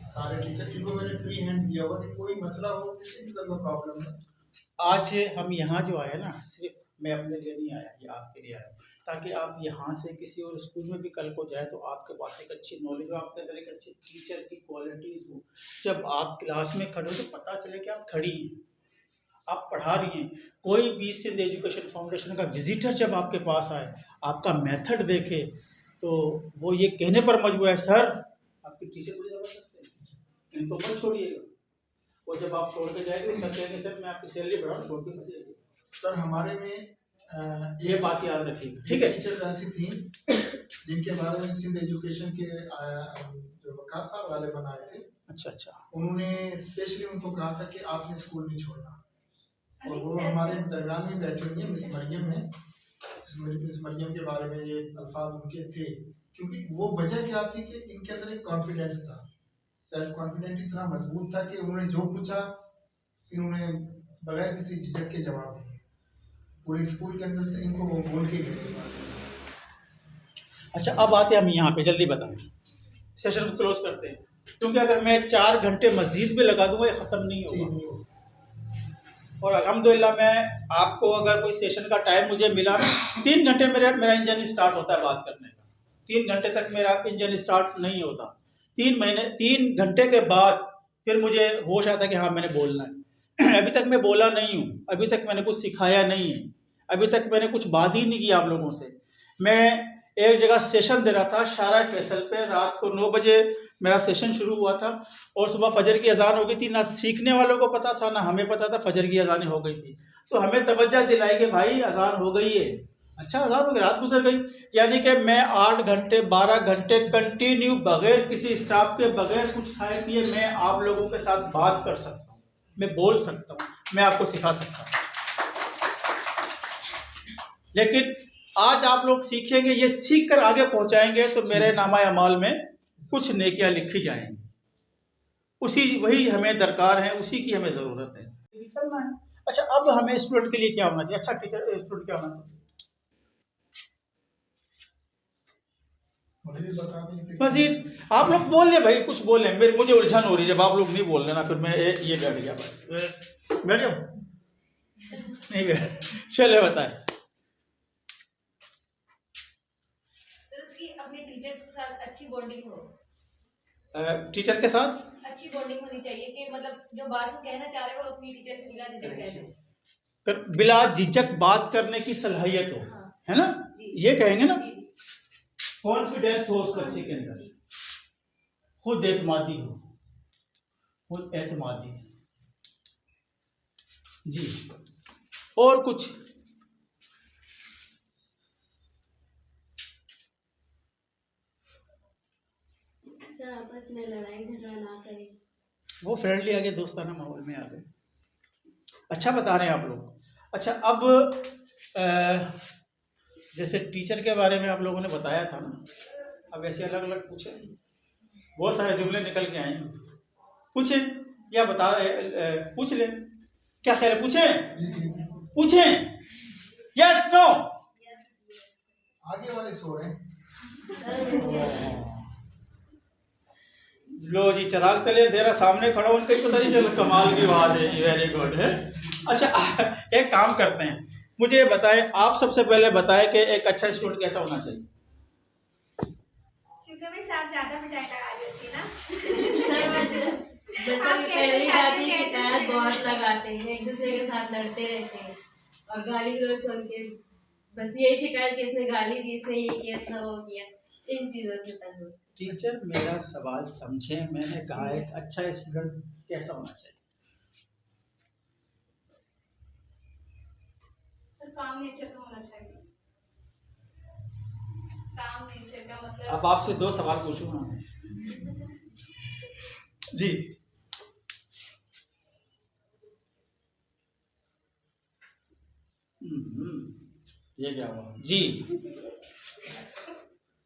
सारे टीचर, क्योंकि मैंने फ्री हैंड दिया हुआ कि कोई मसला हो, किसी किस्म का प्रॉब्लम है। आज हम यहाँ जो आए ना, सिर्फ मैं अपने लिए नहीं आया, ये आपके लिए आया, ताकि आप यहाँ से किसी और स्कूल में भी कल को जाए तो आपके पास एक अच्छी नॉलेज हो, आपके अंदर एक अच्छी टीचर की क्वालिटीज़ हो। जब आप क्लास में खड़े हो तो पता चले कि आप खड़ी हैं, आप पढ़ा रही हैं। कोई भी सिंध एजुकेशन फाउंडेशन का विजिटर जब आपके पास आए, आपका मेथड देखे, तो वो ये कहने पर मजबूर है, सर आपकी टीचर बड़ी ज़बरदस्त है, इनको मत छोड़िएगा। और जब आप छोड़ के जाएंगे तो सर कहेंगे सर मैं आपकी सैलरी बढ़ाऊँ, छोड़ के मत जाइए। सर हमारे में ये बात याद रखिएगा, ठीक है। टीचर ऐसी थी जिनके बारे में सिंध एजुकेशन के जो वकार साहब वाले बनाए थे, अच्छा, उन्होंने स्पेशली उनको कहा था कि आपने स्कूल नहीं छोड़ना, और वो हमारे दरमियान में बैठे हुए हैं, मिस मरियम के बारे में ये अल्फाज उनके थे, क्योंकि वो वजह क्या थी कि इनके अंदर एक कॉन्फिडेंस था, सेल्फ कॉन्फिडेंस इतना मजबूत था कि उन्होंने जो पूछा इन्होंने बगैर किसी झिझक के जवाब दिए। पूरे स्कूल के अंदर से इनको वो बोल के गए। अच्छा, अब आते हैं हम यहाँ पे, जल्दी बताएं, सेशन को क्लोज करते हैं, क्योंकि अगर मैं 4 घंटे मस्जिद में लगा दूंगा ये ख़त्म नहीं होगा। और अल्हम्दुलिल्लाह मैं आपको अगर कोई सेशन का टाइम मुझे मिला, 3 घंटे मेरा इंजन स्टार्ट होता है बात करने का, 3 घंटे तक मेरा इंजन स्टार्ट नहीं होता। 3 घंटे के बाद फिर मुझे होश आता है कि हाँ मैंने बोलना है। अभी तक मैं बोला नहीं हूँ, अभी तक मैंने कुछ सिखाया नहीं है, अभी तक मैंने कुछ बात ही नहीं की आप लोगों से। मैं एक जगह सेशन दे रहा था शारा फैसल पे, रात को 9 बजे मेरा सेशन शुरू हुआ था, और सुबह फजर की अजान हो गई थी। ना सीखने वालों को पता था ना हमें पता था फजर की अजानें हो गई थी, तो हमें तवज्जो दिलाई कि भाई अजान हो गई है। अच्छा, अजान हो गई, रात गुजर गई, यानी कि मैं 8 घंटे 12 घंटे कंटिन्यू बगैर किसी स्टाफ के, बगैर कुछ खाए पिए मैं आप लोगों के साथ बात कर सकता हूँ, मैं बोल सकता हूँ, मैं आपको सिखा सकता हूँ। लेकिन आज आप लोग सीखेंगे, ये सीख कर आगे पहुंचाएंगे तो मेरे नामा अमाल में कुछ नेकियां लिखी जाएंगी। वही हमें दरकार है, उसी की हमें ज़रूरत है, चलना है। अच्छा, अब हमें स्टूडेंट के लिए क्या होना चाहिए? अच्छा टीचर स्टूडेंट क्या होना चाहिए? मजीद आप लोग बोल ले भाई, कुछ बोल लें, मुझे उलझन हो रही है, जब आप लोग नहीं बोल लेना फिर मैं ये बैठ गया, बस बैठ जाओ, नहीं बैठ, चले बताए। अपने टीचर्स के साथ अच्छी बॉन्डिंग हो, टीचर के साथ अच्छी बॉन्डिंग होनी चाहिए कि मतलब जो बात वो कहना चाह रहे हो अपनी टीचर से बिला झिझक कह दो, बिला झिझक बात करने की सलाहियत हो, हाँ। है ना, ये कहेंगे ना, कॉन्फिडेंस हो उस बच्चे के अंदर, खुद एतमादी हो, खुद एतमादी जी। और कुछ आपस में लड़ाई झगड़ा ना करें, वो फ्रेंडली आ गए, दोस्ताना माहौल में आ गए। अच्छा बता रहे हैं आप लोग। अच्छा, अब जैसे टीचर के बारे में आप लोगों ने बताया था ना, अब ऐसे अलग अलग पूछे, बहुत सारे जुमले निकल के आएंगे, पूछें या बता पूछ लें, क्या ख्याल है, पूछें? पूछें, यस नो? आगे वाले सो रहे हैं। लो जी, चिराग तले अंधेरा सामने खड़ा, उनका ही पता नहीं चलो, कमाल की बात है जी, वेरी गुड है। अच्छा, एक काम करते हैं, मुझे ये बताएं, आप सबसे पहले बताएं कि एक अच्छा स्टूडेंट कैसा होना चाहिए? क्योंकि मैं साथ ज़्यादा मिठाई लगा लेती ना। बच्चों की पहली बात ही शिकायत बहुत लगाते हैं, एक दूसरे के साथ लड़ते रहते हैं और गाली गलौज सुन के बस यही शिकायत कि इसने गाली दी, इसने ये किया, इसने वो किया, इन चीज़ों से तंग। टीचर मेरा सवाल समझे, मैंने कहा एक अच्छा स्टूडेंट कैसा होना चाहिए? सर काम नेचर का होना चाहिए। काम नेचर का मतलब अब आपसे 2 सवाल पूछूंगा जी। ये क्या हुआ जी?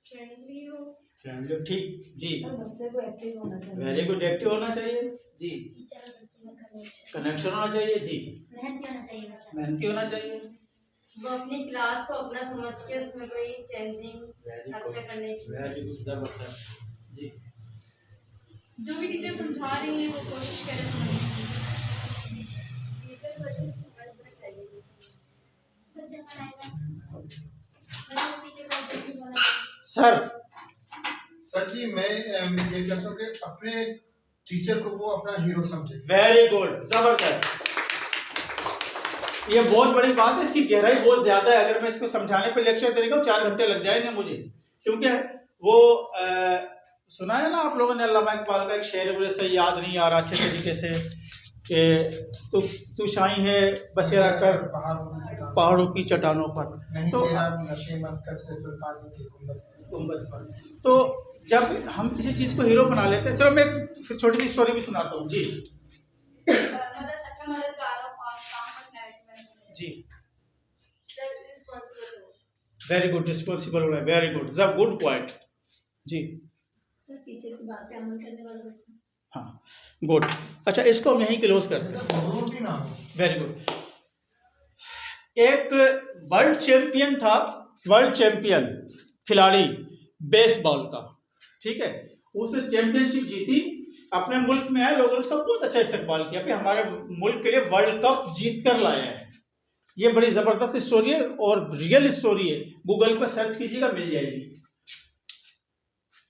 फ्रेंडली हो, फ्रेंडली, ठीक जी। सर बच्चे को एक्टिव होना चाहिए। वेरी गुड, एक्टिव होना चाहिए जी। कनेक्शन होना चाहिए जी। मेहनती होना चाहिए। वो अपनी क्लास को अपना समझ के उसमें कोई चेंजिंग अच्छा करने की वेरी गुड, जबरदस्त जी। जो भी टीचर समझा रही है वो कोशिश करे समझने की। सर सर जी मैं ये कहता हूँ कि अपने टीचर को वो अपना हीरो समझे। वेरी गुड, जबरदस्त। ये बहुत बड़ी बात है, इसकी गहराई बहुत ज्यादा है। अगर मैं इसको समझाने पे लेक्चर देने का 4 घंटे लग जाएंगे मुझे, क्योंकि वो सुना है ना आप लोगों ने अल्लामा इकबाल का एक शेर, मुझे सही याद नहीं आ रहा अच्छे तरीके से, कि तू शाही है बसेरा कर पहाड़ों की चट्टानों पर, तो गुंबद पर। तो जब हम किसी चीज को हीरो बना लेते हैं, चलो मैं एक छोटी सी स्टोरी भी सुनाता हूँ जी। जी वेरी गुड, रिस्पॉन्सिबल हो रहा है, वेरी गुड, जब गुड पॉइंट जी। सर टीचर की बात पे अमल करने वाला बच्चा। हाँ गुड, अच्छा इसको हम यहीं क्लोज करते हैं। Very good. एक वर्ल्ड चैंपियन था, वर्ल्ड चैंपियन खिलाड़ी बेसबॉल का, ठीक है, उसने चैंपियनशिप जीती, अपने मुल्क में आए, लोगों ने उसका बहुत अच्छा इस्तेमाल किया कि हमारे मुल्क के लिए वर्ल्ड कप जीत कर लाया है। ये बड़ी जबरदस्त स्टोरी है और रियल स्टोरी है, गूगल पर सर्च कीजिएगा मिल जाएगी।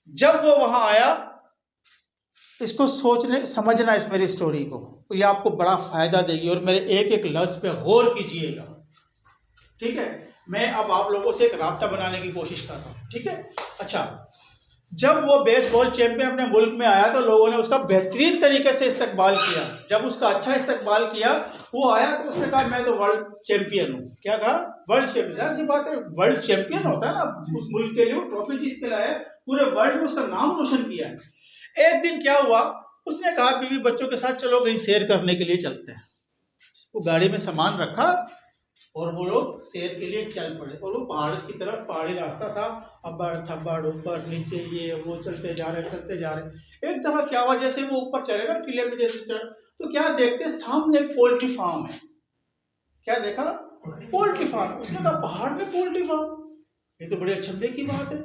जब वो वहां आया, इसको सोचने समझना इस मेरी स्टोरी को, तो ये आपको बड़ा फायदा देगी और मेरे एक एक लफ्ज पे गौर कीजिएगा, ठीक है। मैं अब आप लोगों से एक राब्ता बनाने की कोशिश कर रहा हूं, ठीक है। अच्छा, जब वो बेसबॉल चैंपियन अपने मुल्क में आया तो लोगों ने उसका बेहतरीन तरीके से इस्तकबाल किया। जब उसका अच्छा इस्तकबाल किया, वो आया तो उसने कहा मैं तो वर्ल्ड चैंपियन हूँ। क्या कहा? World champion. जाहिर सी बात है, वर्ल्ड चैंपियन होता है ना, उस मुल्क के लिए वो ट्रॉफी जीत के लाया, पूरे वर्ल्ड में उसका नाम रोशन किया है। एक दिन क्या हुआ, उसने कहा बीवी बच्चों के साथ चलो कहीं सैर करने के लिए चलते हैं। वो गाड़ी में सामान रखा और वो लोग सैर के लिए चल पड़े, और वो पहाड़ की तरफ, पहाड़ी रास्ता था, अब्बाड़ थब्बाड़ ऊपर नीचे ये वो चलते जा रहे। एक दफा क्या हुआ, जैसे वो ऊपर चढ़े ना टीले में जैसे चढ़, तो क्या देखते सामने एक पोल्ट्री फार्म है। क्या देखा? Poultry farm. उसने कहा पहाड़ में पोल्ट्री फार्म, ये तो बड़े अचंभे की बात है।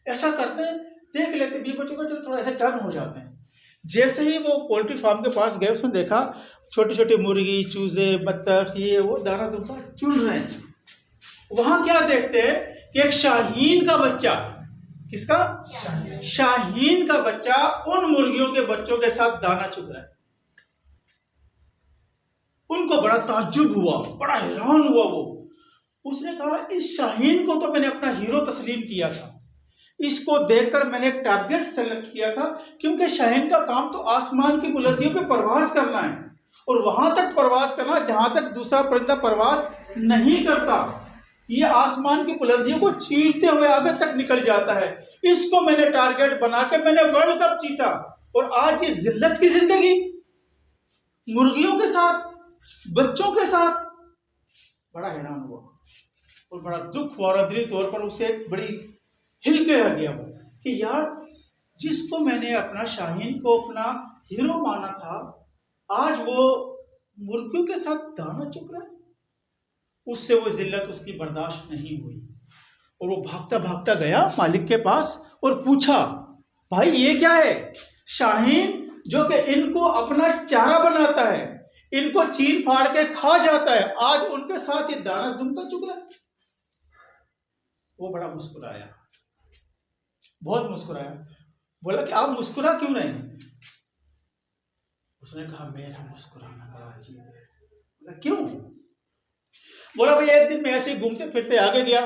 ऐसा करते हैं, देख लेते, बीवी बच्चों का चलो थोड़ा ऐसे टर्न हो जाते हैं। जैसे ही वो पोल्ट्री फार्म के पास गए, उसने देखा छोटे छोटे मुर्गी, चूजे, बत्तख, ये वो दाना दुम्बा चुन रहे हैं। वहां क्या देखते हैं कि एक शाहीन का बच्चा, किसका? शाहीन का बच्चा उन मुर्गियों के बच्चों के साथ दाना चुन रहा है। उनको बड़ा ताज्जुब हुआ, बड़ा हैरान हुआ वो। उसने कहा इस शाहीन को तो मैंने अपना हीरो तस्लीम किया था, इसको देखकर मैंने एक टारगेट सेलेक्ट किया था, क्योंकि शाहीन का काम तो आसमान की बुलंदियों पे परवाज करना है, और वहां तक परवाज करना जहां तक दूसरा परिंदा परवाज नहीं करता। ये आसमान की बुलंदियों को चीरते हुए आगे तक निकल जाता है। इसको मैंने टारगेट बना के मैंने वर्ल्ड कप जीता, और आज ये जिल्लत की जिंदगी मुर्गियों के साथ, बच्चों के साथ। बड़ा हैरान हुआ और बड़ा दुख हुआ, और दिली तौर पर उसे बड़ी हिल के रह गया वो कि यार, जिसको मैंने अपना शाहीन को अपना हीरो माना था, आज वो मुर्गियों के साथ दाना चुक रहा है। उससे वो जिल्लत उसकी बर्दाश्त नहीं हुई, और वो भागता भागता गया मालिक के पास और पूछा, भाई ये क्या है? शाहीन जो कि इनको अपना चारा बनाता है, इनको चीर फाड़ के खा जाता है, आज उनके साथ ये दाना दुमका चुक रहा है। वो बड़ा मुस्कुराया, बहुत मुस्कुराया। बोला कि आप मुस्कुरा क्यों नहीं? उसने कहा मेरा मुस्कुराना बड़ा अजीब है। बोला क्यों? बोला भैया एक दिन मैं ऐसे ही घूमते फिरते आगे गया,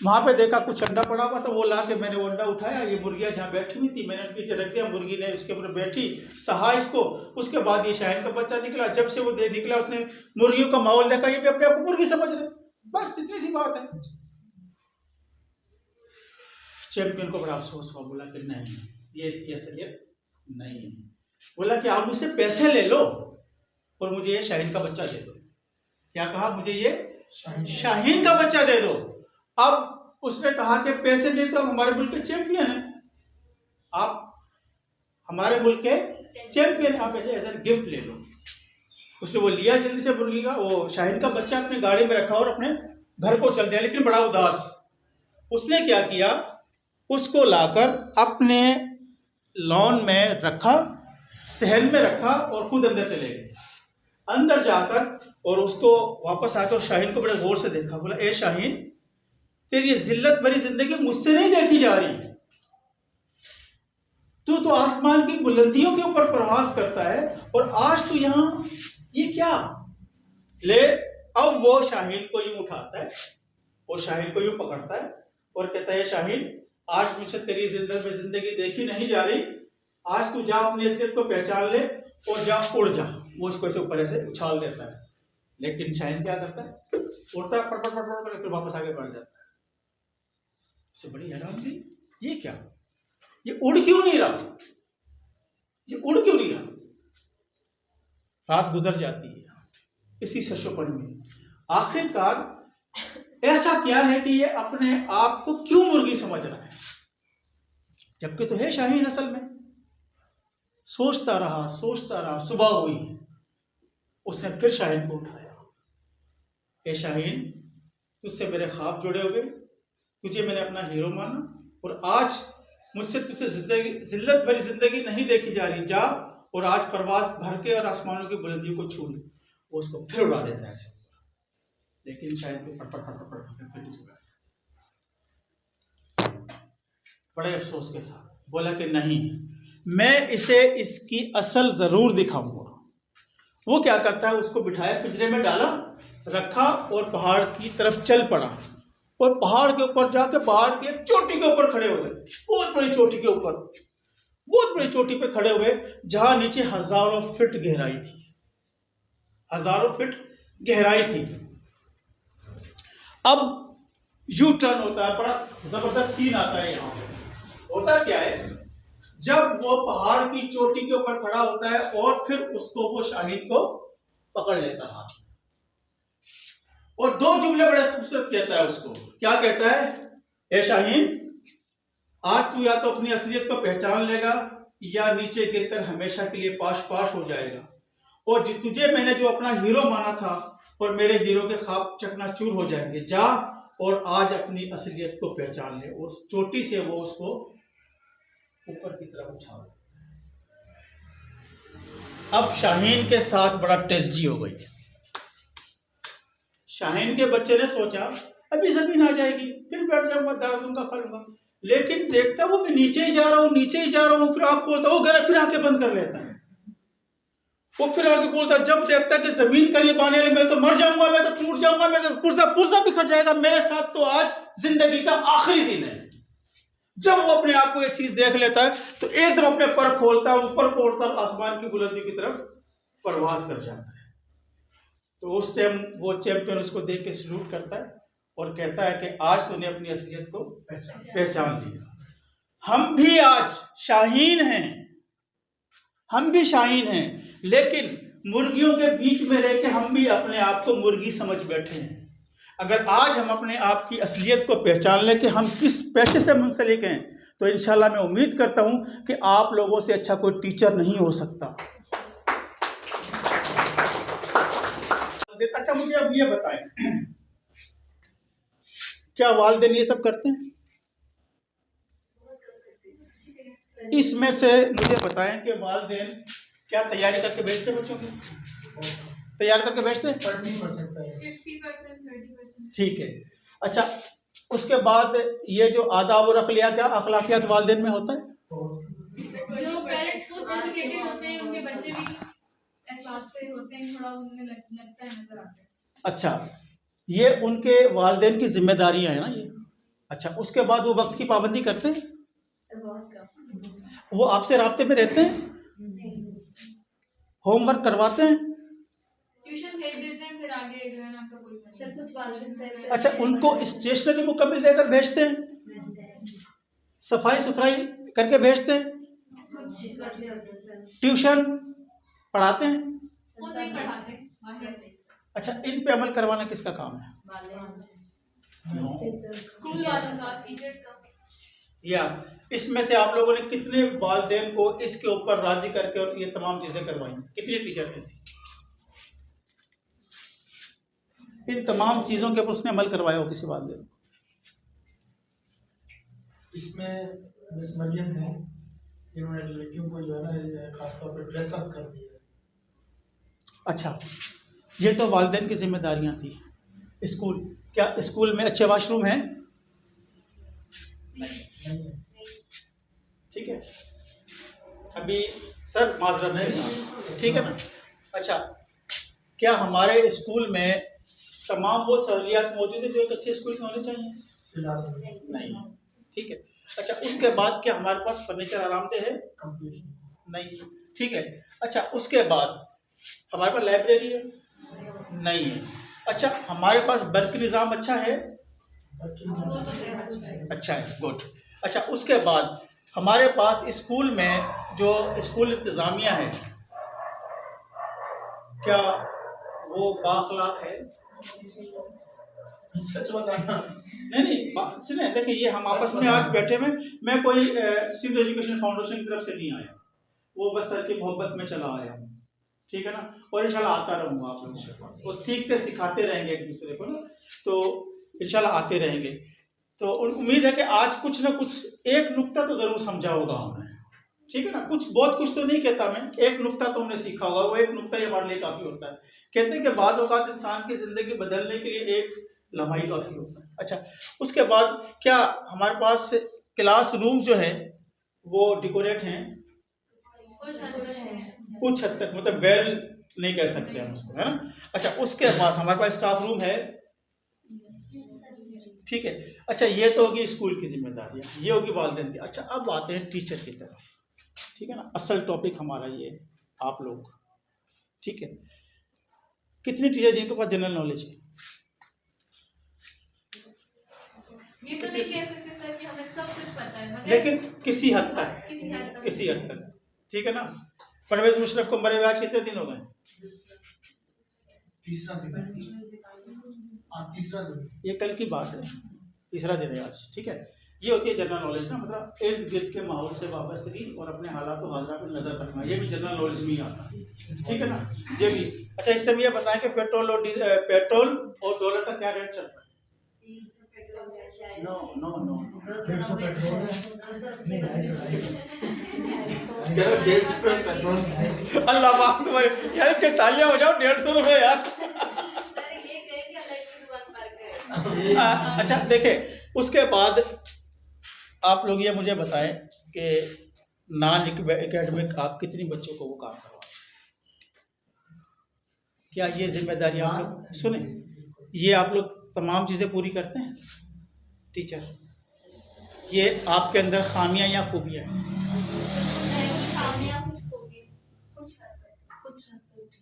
वहाँ पे देखा कुछ अंडा पड़ा हुआ था, वो ला के मैंने वो अंडा उठाया, ये मुर्गियाँ जहाँ बैठी हुई थी मैंने उनके नीचे रख दिया, मुर्गी ने उसके ऊपर बैठी, सहा इसको। उसके बाद ये शाहीन का बच्चा निकला, जब से वो दे निकला उसने मुर्गियों का माहौल देखा, ये भी अपने आप को मुर्गी समझ रहे, बस इतनी सी बात है। चैंपियन को बड़ा अफसोस हुआ, बोला कि नहीं ये इसकी असलियत नहीं है। बोला कि आप मुझसे पैसे ले लो और मुझे ये शाहीन का बच्चा दे दो। क्या कहा? मुझे ये शाहीन का बच्चा दे दो। अब उसने कहा कि पैसे नहीं तो हमारे मुल्क के चैंपियन हैं, आप हमारे मुल्क के चैंपियन, आप ऐसे एज गिफ्ट ले लो। उसने वो लिया जल्दी से मुर्गी का, वो शाहीन का बच्चा अपनी गाड़ी में रखा और अपने घर को चल दिया, लेकिन बड़ा उदास। उसने क्या किया, उसको लाकर अपने लॉन में रखा, सहन में रखा और खुद अंदर चले गए। अंदर जाकर और उसको वापस आकर शाहीन को बड़े गौर से देखा, बोला ए शाहीन, तेरी ये जिल्लत भरी जिंदगी मुझसे नहीं देखी जा रही, तू तो आसमान की बुलंदियों के ऊपर प्रवास करता है और आज तू यहाँ ये क्या ले। अब वो शाहीन को यूं उठाता है और शाहीन को यूं पकड़ता है और कहता है शाहीन, आज मुझसे तेरी जिंदगी देखी नहीं जा रही, आज तू जा अपनी असलियत को पहचान ले और जा उड़ जा। वो उसको ऐसे ऊपर ऐसे उछाल देता है, लेकिन शाहीन क्या करता है, उड़ता है पट पट पट पट, फिर वापस आगे बढ़ जाता है। उससे बड़ी हैरान थी, ये क्या, ये उड़ क्यों नहीं रहा, ये उड़ क्यों नहीं रहा। रात गुजर जाती है इसी शशोपन में। आखिरकार ऐसा क्या है कि ये अपने आप को क्यों मुर्गी समझ रहा है, जबकि तो है शाहीन असल में। सोचता रहा, सुबह हुई, उसने फिर शाहीन को उठाया, ए शाहीन, तुझसे मेरे ख्वाब जुड़े हुए, तुझे मैंने अपना हीरो माना और आज मुझसे तुझसे जिल्लत भरी जिंदगी नहीं देखी जा रही, जा और आज परवाज भर के और आसमानों की बुलंदियों को छू ले। वो उसको फिर उड़ा देता है ऐसे, लेकिन शायद पट पट पट पट फिर बड़े अफसोस के साथ बोला कि नहीं, मैं इसे इसकी असल जरूर दिखाऊंगा। वो क्या करता है, उसको बिठाया, पिंजरे में डाला, रखा और पहाड़ की तरफ चल पड़ा और पहाड़ के ऊपर जाके पहाड़ के चोटी के ऊपर खड़े हो गए, बहुत बड़ी चोटी के ऊपर, बहुत बड़ी चोटी पे खड़े हुए, जहां नीचे हजारों फीट गहराई थी, हजारों फीट गहराई थी। अब यू टर्न होता है, बड़ा जबरदस्त सीन आता है। यहाँ होता क्या है, जब वो पहाड़ की चोटी के ऊपर खड़ा होता है और फिर उसको वो शाहीन को पकड़ लेता है और दो जुमले बड़े खूबसूरत कहता है उसको। क्या कहता है, ए शाहीन, आज तू या तो अपनी असलियत को पहचान लेगा या नीचे गिरकर हमेशा के लिए पाश पाश हो जाएगा, और तुझे मैंने जो अपना हीरो माना था और मेरे हीरो के ख्वाब चकनाचूर हो जाएंगे। जा और आज अपनी असलियत को पहचान ले। उस चोटी से वो उसको ऊपर की तरफ उछाल। अब शाहीन के साथ बड़ा ट्रेजेडी हो गई। शाहीन के बच्चे ने सोचा अभी जमीन आ जाएगी, फिर बैठ जाऊंगा, दार दूंगा, खा लूंगा, लेकिन देखता वो मैं नीचे ही जा रहा हूँ, नीचे ही जा रहा हूँ। फिर आपको होता वो घर फिर आंखें बंद कर लेता है, वो फिर आगे बोलता, जब देखता कि जमीन करीब आने लगी, मैं तो मर जाऊंगा, मैं तो टूट जाऊंगा, मैं तो पुर्जा बिखर जाएगा, मेरे साथ तो आज जिंदगी का आखिरी दिन है। जब वो अपने आप को ये चीज देख लेता है तो एकदम अपने पर खोलता है, ऊपर को उड़ता है, आसमान की बुलंदी की तरफ परवाज कर जाता है। तो उस टाइम वो चैंपियन उसको देख के सल्यूट करता है और कहता है कि आज तूने अपनी असलियत को पहचान लिया। हम भी आज शाहीन हैं, हम भी शाहीन हैं, लेकिन मुर्गियों के बीच में रह के हम भी अपने आप को मुर्गी समझ बैठे हैं। अगर आज हम अपने आप की असलियत को पहचान लें कि हम किस पेशे से मुंसलिक हैं, तो इंशाल्लाह मैं उम्मीद करता हूं कि आप लोगों से अच्छा कोई टीचर नहीं हो सकता। अच्छा, मुझे अब ये बताएं, क्या वालिदैन ये सब करते हैं? इसमें से मुझे बताएं कि वालिदैन क्या तैयारी करके भेजते बच्चों की? तैयार करके भेजते? 50%, ठीक है। अच्छा, उसके बाद ये जो आदाब और अखलाकियात वालिदैन में होता है? जो पेरेंट्स खुद एजुकेटेड होते हैं उनके बच्चे भी क्लास से होते हैं, थोड़ा उनमें लगता है, नजर आता है। अच्छा, ये उनके वालिदैन की जिम्मेदारियां हैं ना ये। अच्छा, उसके बाद वो वक्त की पाबंदी करते हैं? वो आपसे राब्ते में रहते हैं? होमवर्क करवाते हैं? ट्यूशन भेज देते हैं, फिर आगे जो है ना आपका कोई सब कुछ वालिदैन अच्छा, उनको स्टेशनरी मुकम्मल देकर भेजते हैं? सफाई सुथराई करके भेजते हैं? ट्यूशन पढ़ाते हैं? खुद नहीं पढ़ाते बाहर से। अच्छा, इन पे अमल करवाना किसका काम है? स्कूल वालों का, टीचर्स का। या इसमें से आप लोगों ने कितने वालिदैन को इसके ऊपर राजी करके और ये तमाम चीजें करवाई? कितने टीचर ऐसी इन तमाम चीजों के ऊपर उसने अमल करवाया हो किसी वालिदैन को? इसमें मिस मरियम ने इन्होंने लड़कियों को जो है ना खासतौर पर ड्रेसअप कर दिया। अच्छा, ये तो वालिदैन की जिम्मेदारियां थी। स्कूल, क्या स्कूल में अच्छे वॉशरूम हैं? नहीं, ठीक है, अभी सर माजरत के साथ, ठीक है ना। अच्छा, क्या हमारे स्कूल में तमाम वो सहूलियात मौजूद है जो एक अच्छे स्कूल में होने चाहिए? फिलहाल नहीं, ठीक है। अच्छा, उसके बाद क्या हमारे पास फर्नीचर आरामदेह है? कंप्लीट नहीं, ठीक है। अच्छा, उसके बाद हमारे पास लाइब्रेरी है? नहीं है। अच्छा, हमारे पास बर्क निज़ाम अच्छा है? अच्छा है, गुड। अच्छा, उसके बाद हमारे पास स्कूल में जो स्कूल इंतज़ामिया है, क्या वो बाखलाक है? सच बताना नहीं, सुने, देखिए, ये हम आपस में आज बैठे में, मैं कोई सिंध एजुकेशन फाउंडेशन की तरफ से नहीं आया, वो बस सर की मोहब्बत में चला आया हूँ, ठीक है ना। और इंशाल्लाह आता रहूँगा आप लोगों के पास, और सीखते सिखाते रहेंगे एक दूसरे को ना, तो इंशाल्लाह आते रहेंगे। तो उम्मीद है कि आज कुछ ना कुछ एक नुक्ता तो ज़रूर समझा होगा हमने, ठीक है ना। बहुत कुछ तो नहीं कहता मैं, एक नुक्ता तो हमने सीखा होगा, वो एक नुक्ता ही हमारे लिए काफ़ी होता है। कहते हैं कि बाद औक़ात इंसान की ज़िंदगी बदलने के लिए एक लम्हा ही काफ़ी होता है। अच्छा, उसके बाद क्या हमारे पास क्लास रूम जो है वो डेकोरेट हैं? कुछ हद तक, मतलब वेल नहीं कह सकते हम उसको, है ना। अच्छा, उसके बाद हमारे पास स्टाफ रूम है, ठीक है। अच्छा, ये तो होगी स्कूल की जिम्मेदारियाँ, ये होगी वालिदैन की। अच्छा, अब आते हैं टीचर की तरफ, ठीक है ना। असल टॉपिक हमारा ये है, आप लोग, ठीक है। कितने टीचर जिनके पास जनरल नॉलेज है? ये तो नहीं कह सकते सर कि हमें सब कुछ पता है, मगर लेकिन किसी हद तक, किसी हद तक, ठीक है ना। परवेज मुशर्रफ को मरे हुए आज कितने दिन हो गए? तीसरा दिन ये कल की बात है, तीसरा दिन है आज, ठीक है। ये होती है जनरल नॉलेज ना, मतलब इर्द गिर्द के माहौल से वाबस्तगी और अपने हालात और हाजरा पर नजर रखना, ये भी जनरल नॉलेज में ही आता है, ठीक है ना, ये भी। अच्छा, इस टाइम ये बताएं कि पेट्रोल और डॉलर का क्या रेट चल रहा है? नो नो नो, 150 पेट्रोल अल्लाह पाक तुम्हारे यार के तालियां हो जाओ, 150 रुपये यार। सर ये कहे कि अल्लाह की दुआ पर करे। अच्छा, देखें, उसके बाद आप लोग ये मुझे बताएं कि नॉन एकेडमिक आप कितनी बच्चों को वो काम करवाएं? क्या ये जिम्मेदारी आप लोग सुने, ये आप लोग तमाम चीज़ें पूरी करते हैं टीचर? ये आपके अंदर खामियां या खूबियां हैं?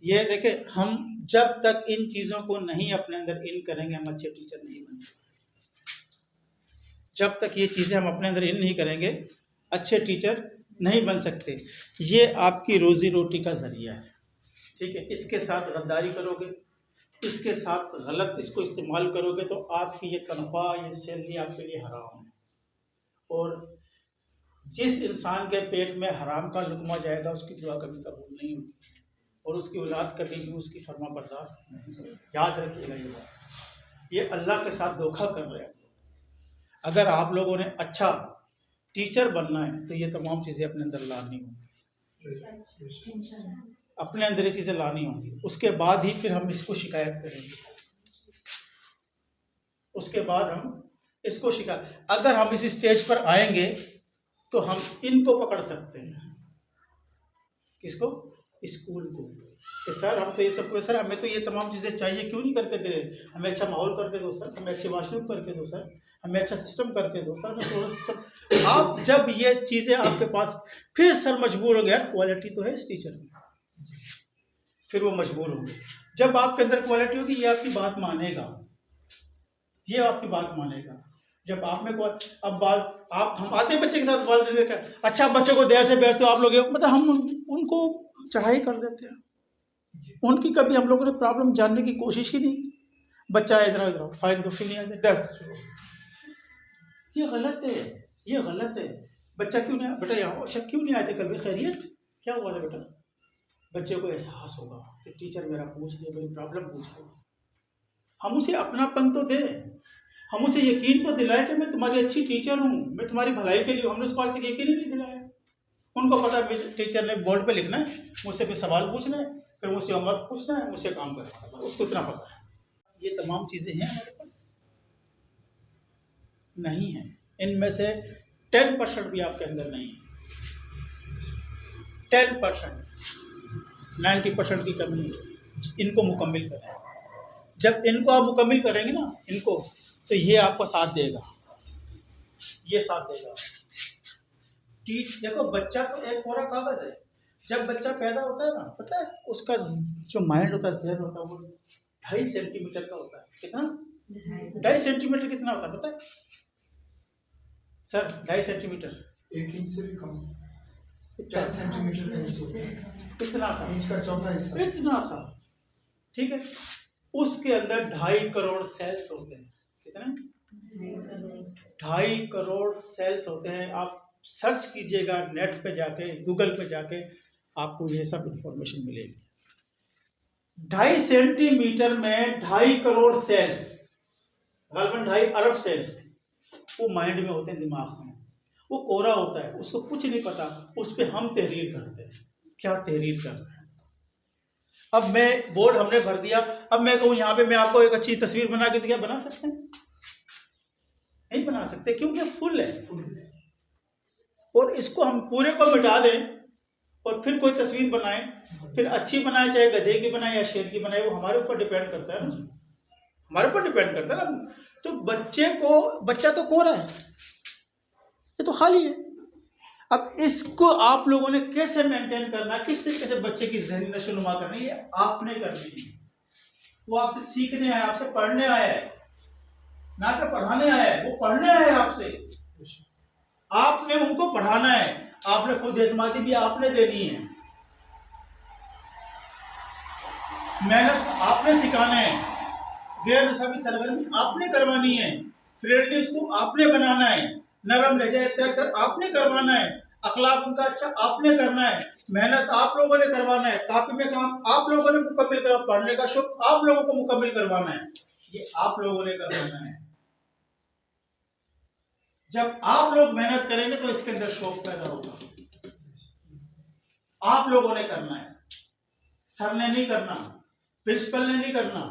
ये देखें, हम जब तक इन चीज़ों को नहीं अपने अंदर इन करेंगे, हम अच्छे टीचर नहीं बन सकते। जब तक ये चीज़ें हम अपने अंदर इन नहीं करेंगे, अच्छे टीचर नहीं बन सकते। ये आपकी रोज़ी रोटी का ज़रिया है, ठीक है। इसके साथ गद्दारी करोगे, इसके साथ गलत इसको इस्तेमाल करोगे, तो आपकी ये तनख्वाह, ये सैलरी आपके लिए हराम है। और जिस इंसान के पेट में हराम का लुक़मा जाएगा, उसकी दुआ कभी कबूल नहीं होगी, और उसकी औलाद कभी भी उसकी फरमा बरदार नहीं। याद रखिएगा ये बात, ये अल्लाह के साथ धोखा कर रहे हैं। अगर आप लोगों ने अच्छा टीचर बनना है तो ये तमाम चीज़ें अपने अंदर लानी होंगी, अपने अंदर ये चीज़ें लानी होंगी। उसके बाद ही फिर हम इसको शिकायत करेंगे, उसके बाद हम इसको शिकायत, अगर हम इस स्टेज पर आएंगे तो हम इनको पकड़ सकते हैं। किसको? स्कूल को, कि सर हम तो ये सब सर हमें तो ये तमाम चीज़ें चाहिए, क्यों नहीं करके दे रहे? हमें अच्छा माहौल करके दो सर, हमें अच्छे वॉशरूम करके दो सर, हमें अच्छा सिस्टम करके दो सर, हमें सोलर सिस्टम। आप जब ये चीज़ें आपके पास, फिर सर मजबूर हो गया, क्वालिटी तो है इस टीचर में, फिर वो मजबूर होंगे। जब आपके अंदर क्वालिटी होगी ये आपकी बात मानेगा, ये आपकी बात मानेगा। जब आप में अब बात आप हम आते हैं बच्चे के साथ बात देते हैं, अच्छा बच्चों को देर से भेजते हो आप लोग, मतलब हम उनको चढ़ाई कर देते हैं, उनकी कभी हम लोगों ने प्रॉब्लम जानने की कोशिश ही नहीं। बच्चा इधर उधर फाइन तो फिर नहीं आते, डर, ये गलत है, ये गलत है। बच्चा क्यों नहीं, बेटा यहाँ अच्छा क्यों नहीं आए थे कल, भी खैरियत क्या हुआ था बेटा? बच्चे को एहसास होगा कि टीचर मेरा पूछ रही है, मेरी प्रॉब्लम पूछ रही है। हम उसे अपनापन तो दें, हम उसे यकीन तो दिलाएं कि मैं तुम्हारी अच्छी टीचर हूँ, मैं तुम्हारी भलाई के लिए। हमने उसको आज तक यकीन ही नहीं दिलाया। उनको पता है टीचर ने बोर्ड पे लिखना है, मुझसे भी सवाल पूछना है, फिर मुझसे होमवर्क पूछना है, मुझसे काम करना है, उसको इतना पता है। ये तमाम चीज़ें हैं हमारे पास नहीं है, इनमें से 10% भी आपके अंदर नहीं है। 10%, 90% की कमी है। इनको मुकम्मिल करें। जब इनको आप मुकम्मिल करेंगे ना इनको, तो ये आपको साथ देगा, ये साथ देगा। देखो बच्चा तो एक पूरा कागज है। जब बच्चा पैदा होता है ना, पता है उसका जो माइंड होता है, जहन होता है, वो 2.5 सेंटीमीटर का होता है। कितना? 2.5 सेंटीमीटर कितना होता है पता है सर? 2.5 सेंटीमीटर, 1 इंच से भी कम, 4 सेंटीमीटर का इंच होता है, इतना सा, इंच का चौथा हिस्सा, इतना सा, ठीक है। उसके अंदर 2.5 करोड़ सेल्स होते हैं। कितने? 2.5 करोड़ सेल्स होते हैं। आप सर्च कीजिएगा नेट पे जाके, गूगल पे जाके, आपको ये सब इंफॉर्मेशन मिलेगी। 2.5 सेंटीमीटर में 2.5 करोड़ सेल्स, गलबन 2.5 अरब सेल्स वो माइंड में होते हैं, दिमाग में। वो कोरा होता है, उसको कुछ नहीं पता, उस पर हम तहरीर करते हैं। क्या तहरीर कर रहे हैं? अब मैं बोर्ड हमने भर दिया, अब मैं कहूँ यहाँ पे मैं आपको एक अच्छी तस्वीर बना के, तो क्या बना सकते हैं? नहीं बना सकते, क्योंकि फुल है। और इसको हम पूरे को मिटा दें और फिर कोई तस्वीर बनाएं, फिर अच्छी बनाए, चाहे गधे की बनाए या शेर की बनाए, वो हमारे ऊपर डिपेंड करता है ना, हमारे ऊपर डिपेंड करता है ना। तो बच्चा तो कोरा है, ये तो खाली है। अब इसको आप लोगों ने कैसे मेंटेन करना, किस तरीके से बच्चे की ज़हनी नशोनुमा करनी है, आपने करनी है। वो आपसे सीखने आया, आपसे पढ़ने आया है, ना कि पढ़ाने आया है। वो पढ़ने आया है आपसे, आपने उनको पढ़ाना है। आपने खुद एतमादी भी आपने देनी है, मैनर्स आपने सिखाना है, गैर निसाबी सरगर्मी आपने करवानी है, फ्रेंडली उसको आपने बनाना है, नरम लहजा इख्तियार कर आपने करवाना है, अखलाक उनका अच्छा आपने करना है, मेहनत आप लोगों ने करवाना है, कॉपी में काम आप लोगों ने मुकम्मिल करना, पढ़ने का शौक आप लोगों को मुकम्मिल करवाना है, ये आप लोगों ने करवाना है। जब आप लोग मेहनत करेंगे तो इसके अंदर शौक पैदा होगा। आप लोगों ने करना है, सर ने नहीं करना, प्रिंसिपल ने नहीं करना,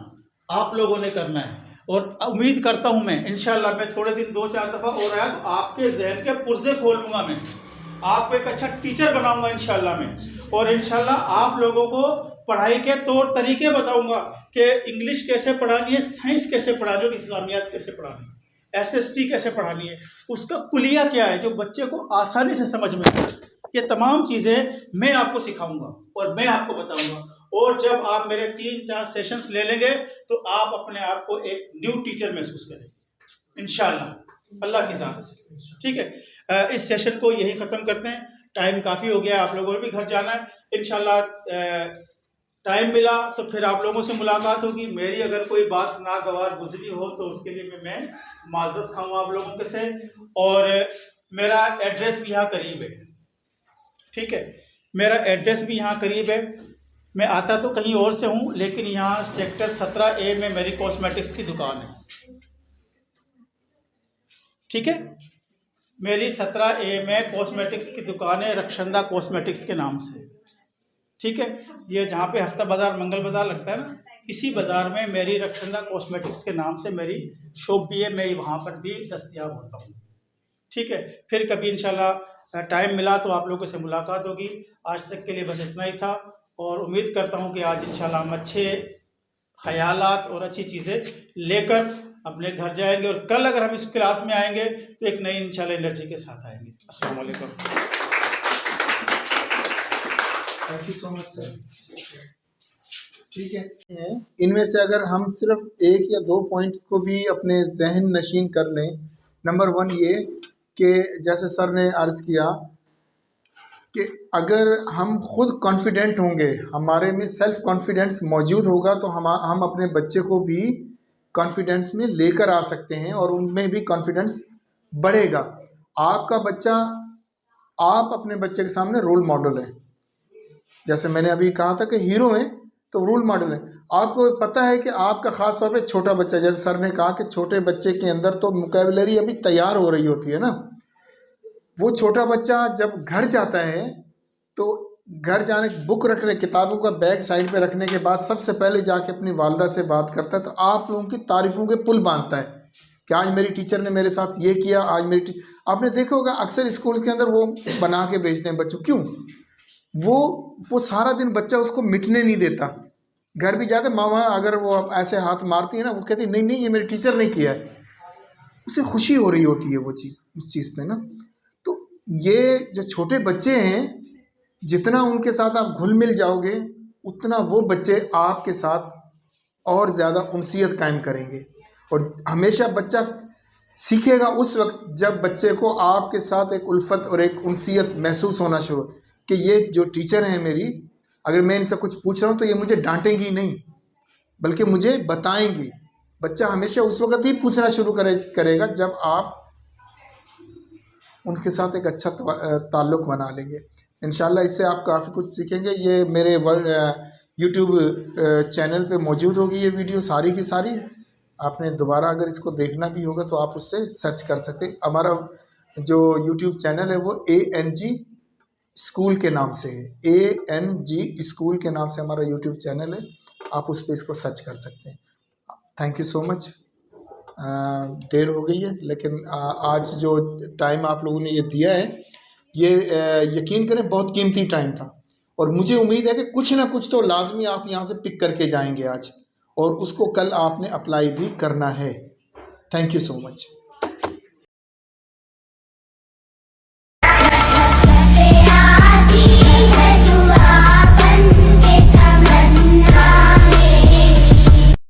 आप लोगों ने करना है। और उम्मीद करता हूं मैं, इंशाल्लाह मैं थोड़े दिन 2-4 दफ़ा और आया तो आपके जहन के पुर्जे खोल लूँगा, मैं आपको एक अच्छा टीचर बनाऊंगा इंशाल्लाह मैं। और इंशाल्लाह आप लोगों को पढ़ाई के तौर तरीके बताऊंगा कि इंग्लिश कैसे पढ़ानी है, साइंस कैसे पढ़ानी है, और इस्लामियात कैसे पढ़ानी है, SST कैसे पढ़ानी है, उसका कुलिया क्या है जो बच्चे को आसानी से समझ में आए। ये तमाम चीज़ें मैं आपको सिखाऊंगा और मैं आपको बताऊंगा। और जब आप मेरे 3-4 सेशंस ले लेंगे तो आप अपने आप को एक न्यू टीचर महसूस करेंगे इंशाल्लाह अल्लाह की ज़ात से। ठीक है, इस सेशन को यही ख़त्म करते हैं, टाइम काफ़ी हो गया, आप लोगों ने भी घर जाना है। इंशाल्लाह टाइम मिला तो फिर आप लोगों से मुलाकात होगी। मेरी अगर कोई बात नागवार गुजरी हो तो उसके लिए मैं माजरत खाऊँ आप लोगों के से। और मेरा एड्रेस भी यहाँ करीब है, ठीक है, मेरा एड्रेस भी यहाँ करीब है। मैं आता तो कहीं और से हूँ, लेकिन यहाँ सेक्टर 17A में मेरी कॉस्मेटिक्स की दुकान है। ठीक है, मेरी 17A में कॉस्मेटिक्स की दुकान है, रक्षंदा कॉस्मेटिक्स के नाम से। ठीक है, ये जहाँ पे हफ्ता बाज़ार मंगल बाज़ार लगता है ना, इसी बाज़ार में मेरी रक्षंदा कॉस्मेटिक्स के नाम से मेरी शॉप भी है, मैं वहाँ पर भी दस्तयाब होता हूँ। ठीक है, फिर कभी इंशाल्लाह टाइम मिला तो आप लोगों से मुलाकात होगी। आज तक के लिए बस इतना ही था और उम्मीद करता हूँ कि आज इंशाल्लाह हम अच्छे ख़यालात और अच्छी चीज़ें लेकर अपने घर जाएंगे और कल अगर हम इस क्लास में आएंगे तो एक नई इंशाल्लाह एनर्जी के साथ आएंगे। अस्सलाम वालेकुम। Thank you so much sir. ठीक है, इनमें से अगर हम सिर्फ एक या दो पॉइंट्स को भी अपने जहन नशीन कर लें। नंबर 1 ये कि जैसे सर ने अर्ज़ किया कि अगर हम खुद कॉन्फिडेंट होंगे, हमारे में सेल्फ़ कॉन्फिडेंस मौजूद होगा तो हम अपने बच्चे को भी कॉन्फिडेंस में लेकर आ सकते हैं और उनमें भी कॉन्फिडेंस बढ़ेगा। आपका बच्चा, आप अपने बच्चे के सामने रोल मॉडल है। जैसे मैंने अभी कहा था कि हीरो हैं तो रोल मॉडल है। आपको पता है कि आपका ख़ास तौर पे छोटा बच्चा, जैसे सर ने कहा कि छोटे बच्चे के अंदर तो वोकैबुलरी अभी तैयार हो रही होती है ना। वो छोटा बच्चा जब घर जाता है तो घर जाने बुक रखने, किताबों का बैग साइड पे रखने के बाद सबसे पहले जाके अपनी वालदा से बात करता है तो आप लोगों की तारीफ़ों के पुल बांधता है कि आज मेरी टीचर ने मेरे साथ ये किया, आज मेरी आपने देखा होगा अक्सर स्कूल के अंदर वो बना के भेजते हैं बच्चों। क्यों? वो सारा दिन बच्चा उसको मिटने नहीं देता। घर भी जाते मामा अगर वो ऐसे हाथ मारती है ना, वो कहती नहीं नहीं ये मेरी टीचर ने किया है। उसे खुशी हो रही होती है वो चीज़, उस चीज़ पे ना। तो ये जो छोटे बच्चे हैं, जितना उनके साथ आप घुल मिल जाओगे उतना वो बच्चे आपके साथ और ज़्यादा उनसियत कायम करेंगे। और हमेशा बच्चा सीखेगा उस वक्त जब बच्चे को आपके साथ एक उल्फत और एक उनसियत महसूस होना शुरू कि ये जो टीचर हैं मेरी, अगर मैं इनसे कुछ पूछ रहा हूँ तो ये मुझे डांटेंगी नहीं बल्कि मुझे बताएंगी। बच्चा हमेशा उस वक्त ही पूछना शुरू करेगा जब आप उनके साथ एक अच्छा ताल्लुक़ बना लेंगे। इंशाल्लाह इससे आप काफ़ी कुछ सीखेंगे। ये मेरे यूट्यूब चैनल पे मौजूद होगी ये वीडियो सारी की सारी। आपने दोबारा अगर इसको देखना भी होगा तो आप उससे सर्च कर सकते हैं। हमारा जो यूट्यूब चैनल है वो ANG स्कूल के नाम से है। ANG स्कूल के नाम से हमारा यूट्यूब चैनल है, आप उस पर इसको सर्च कर सकते हैं। Thank you so much. देर हो गई है लेकिन आज जो टाइम आप लोगों ने ये दिया है ये यकीन करें बहुत कीमती टाइम था और मुझे उम्मीद है कि कुछ ना कुछ तो लाजमी आप यहाँ से पिक करके जाएंगे आज और उसको कल आपने अप्लाई भी करना है। Thank you so much.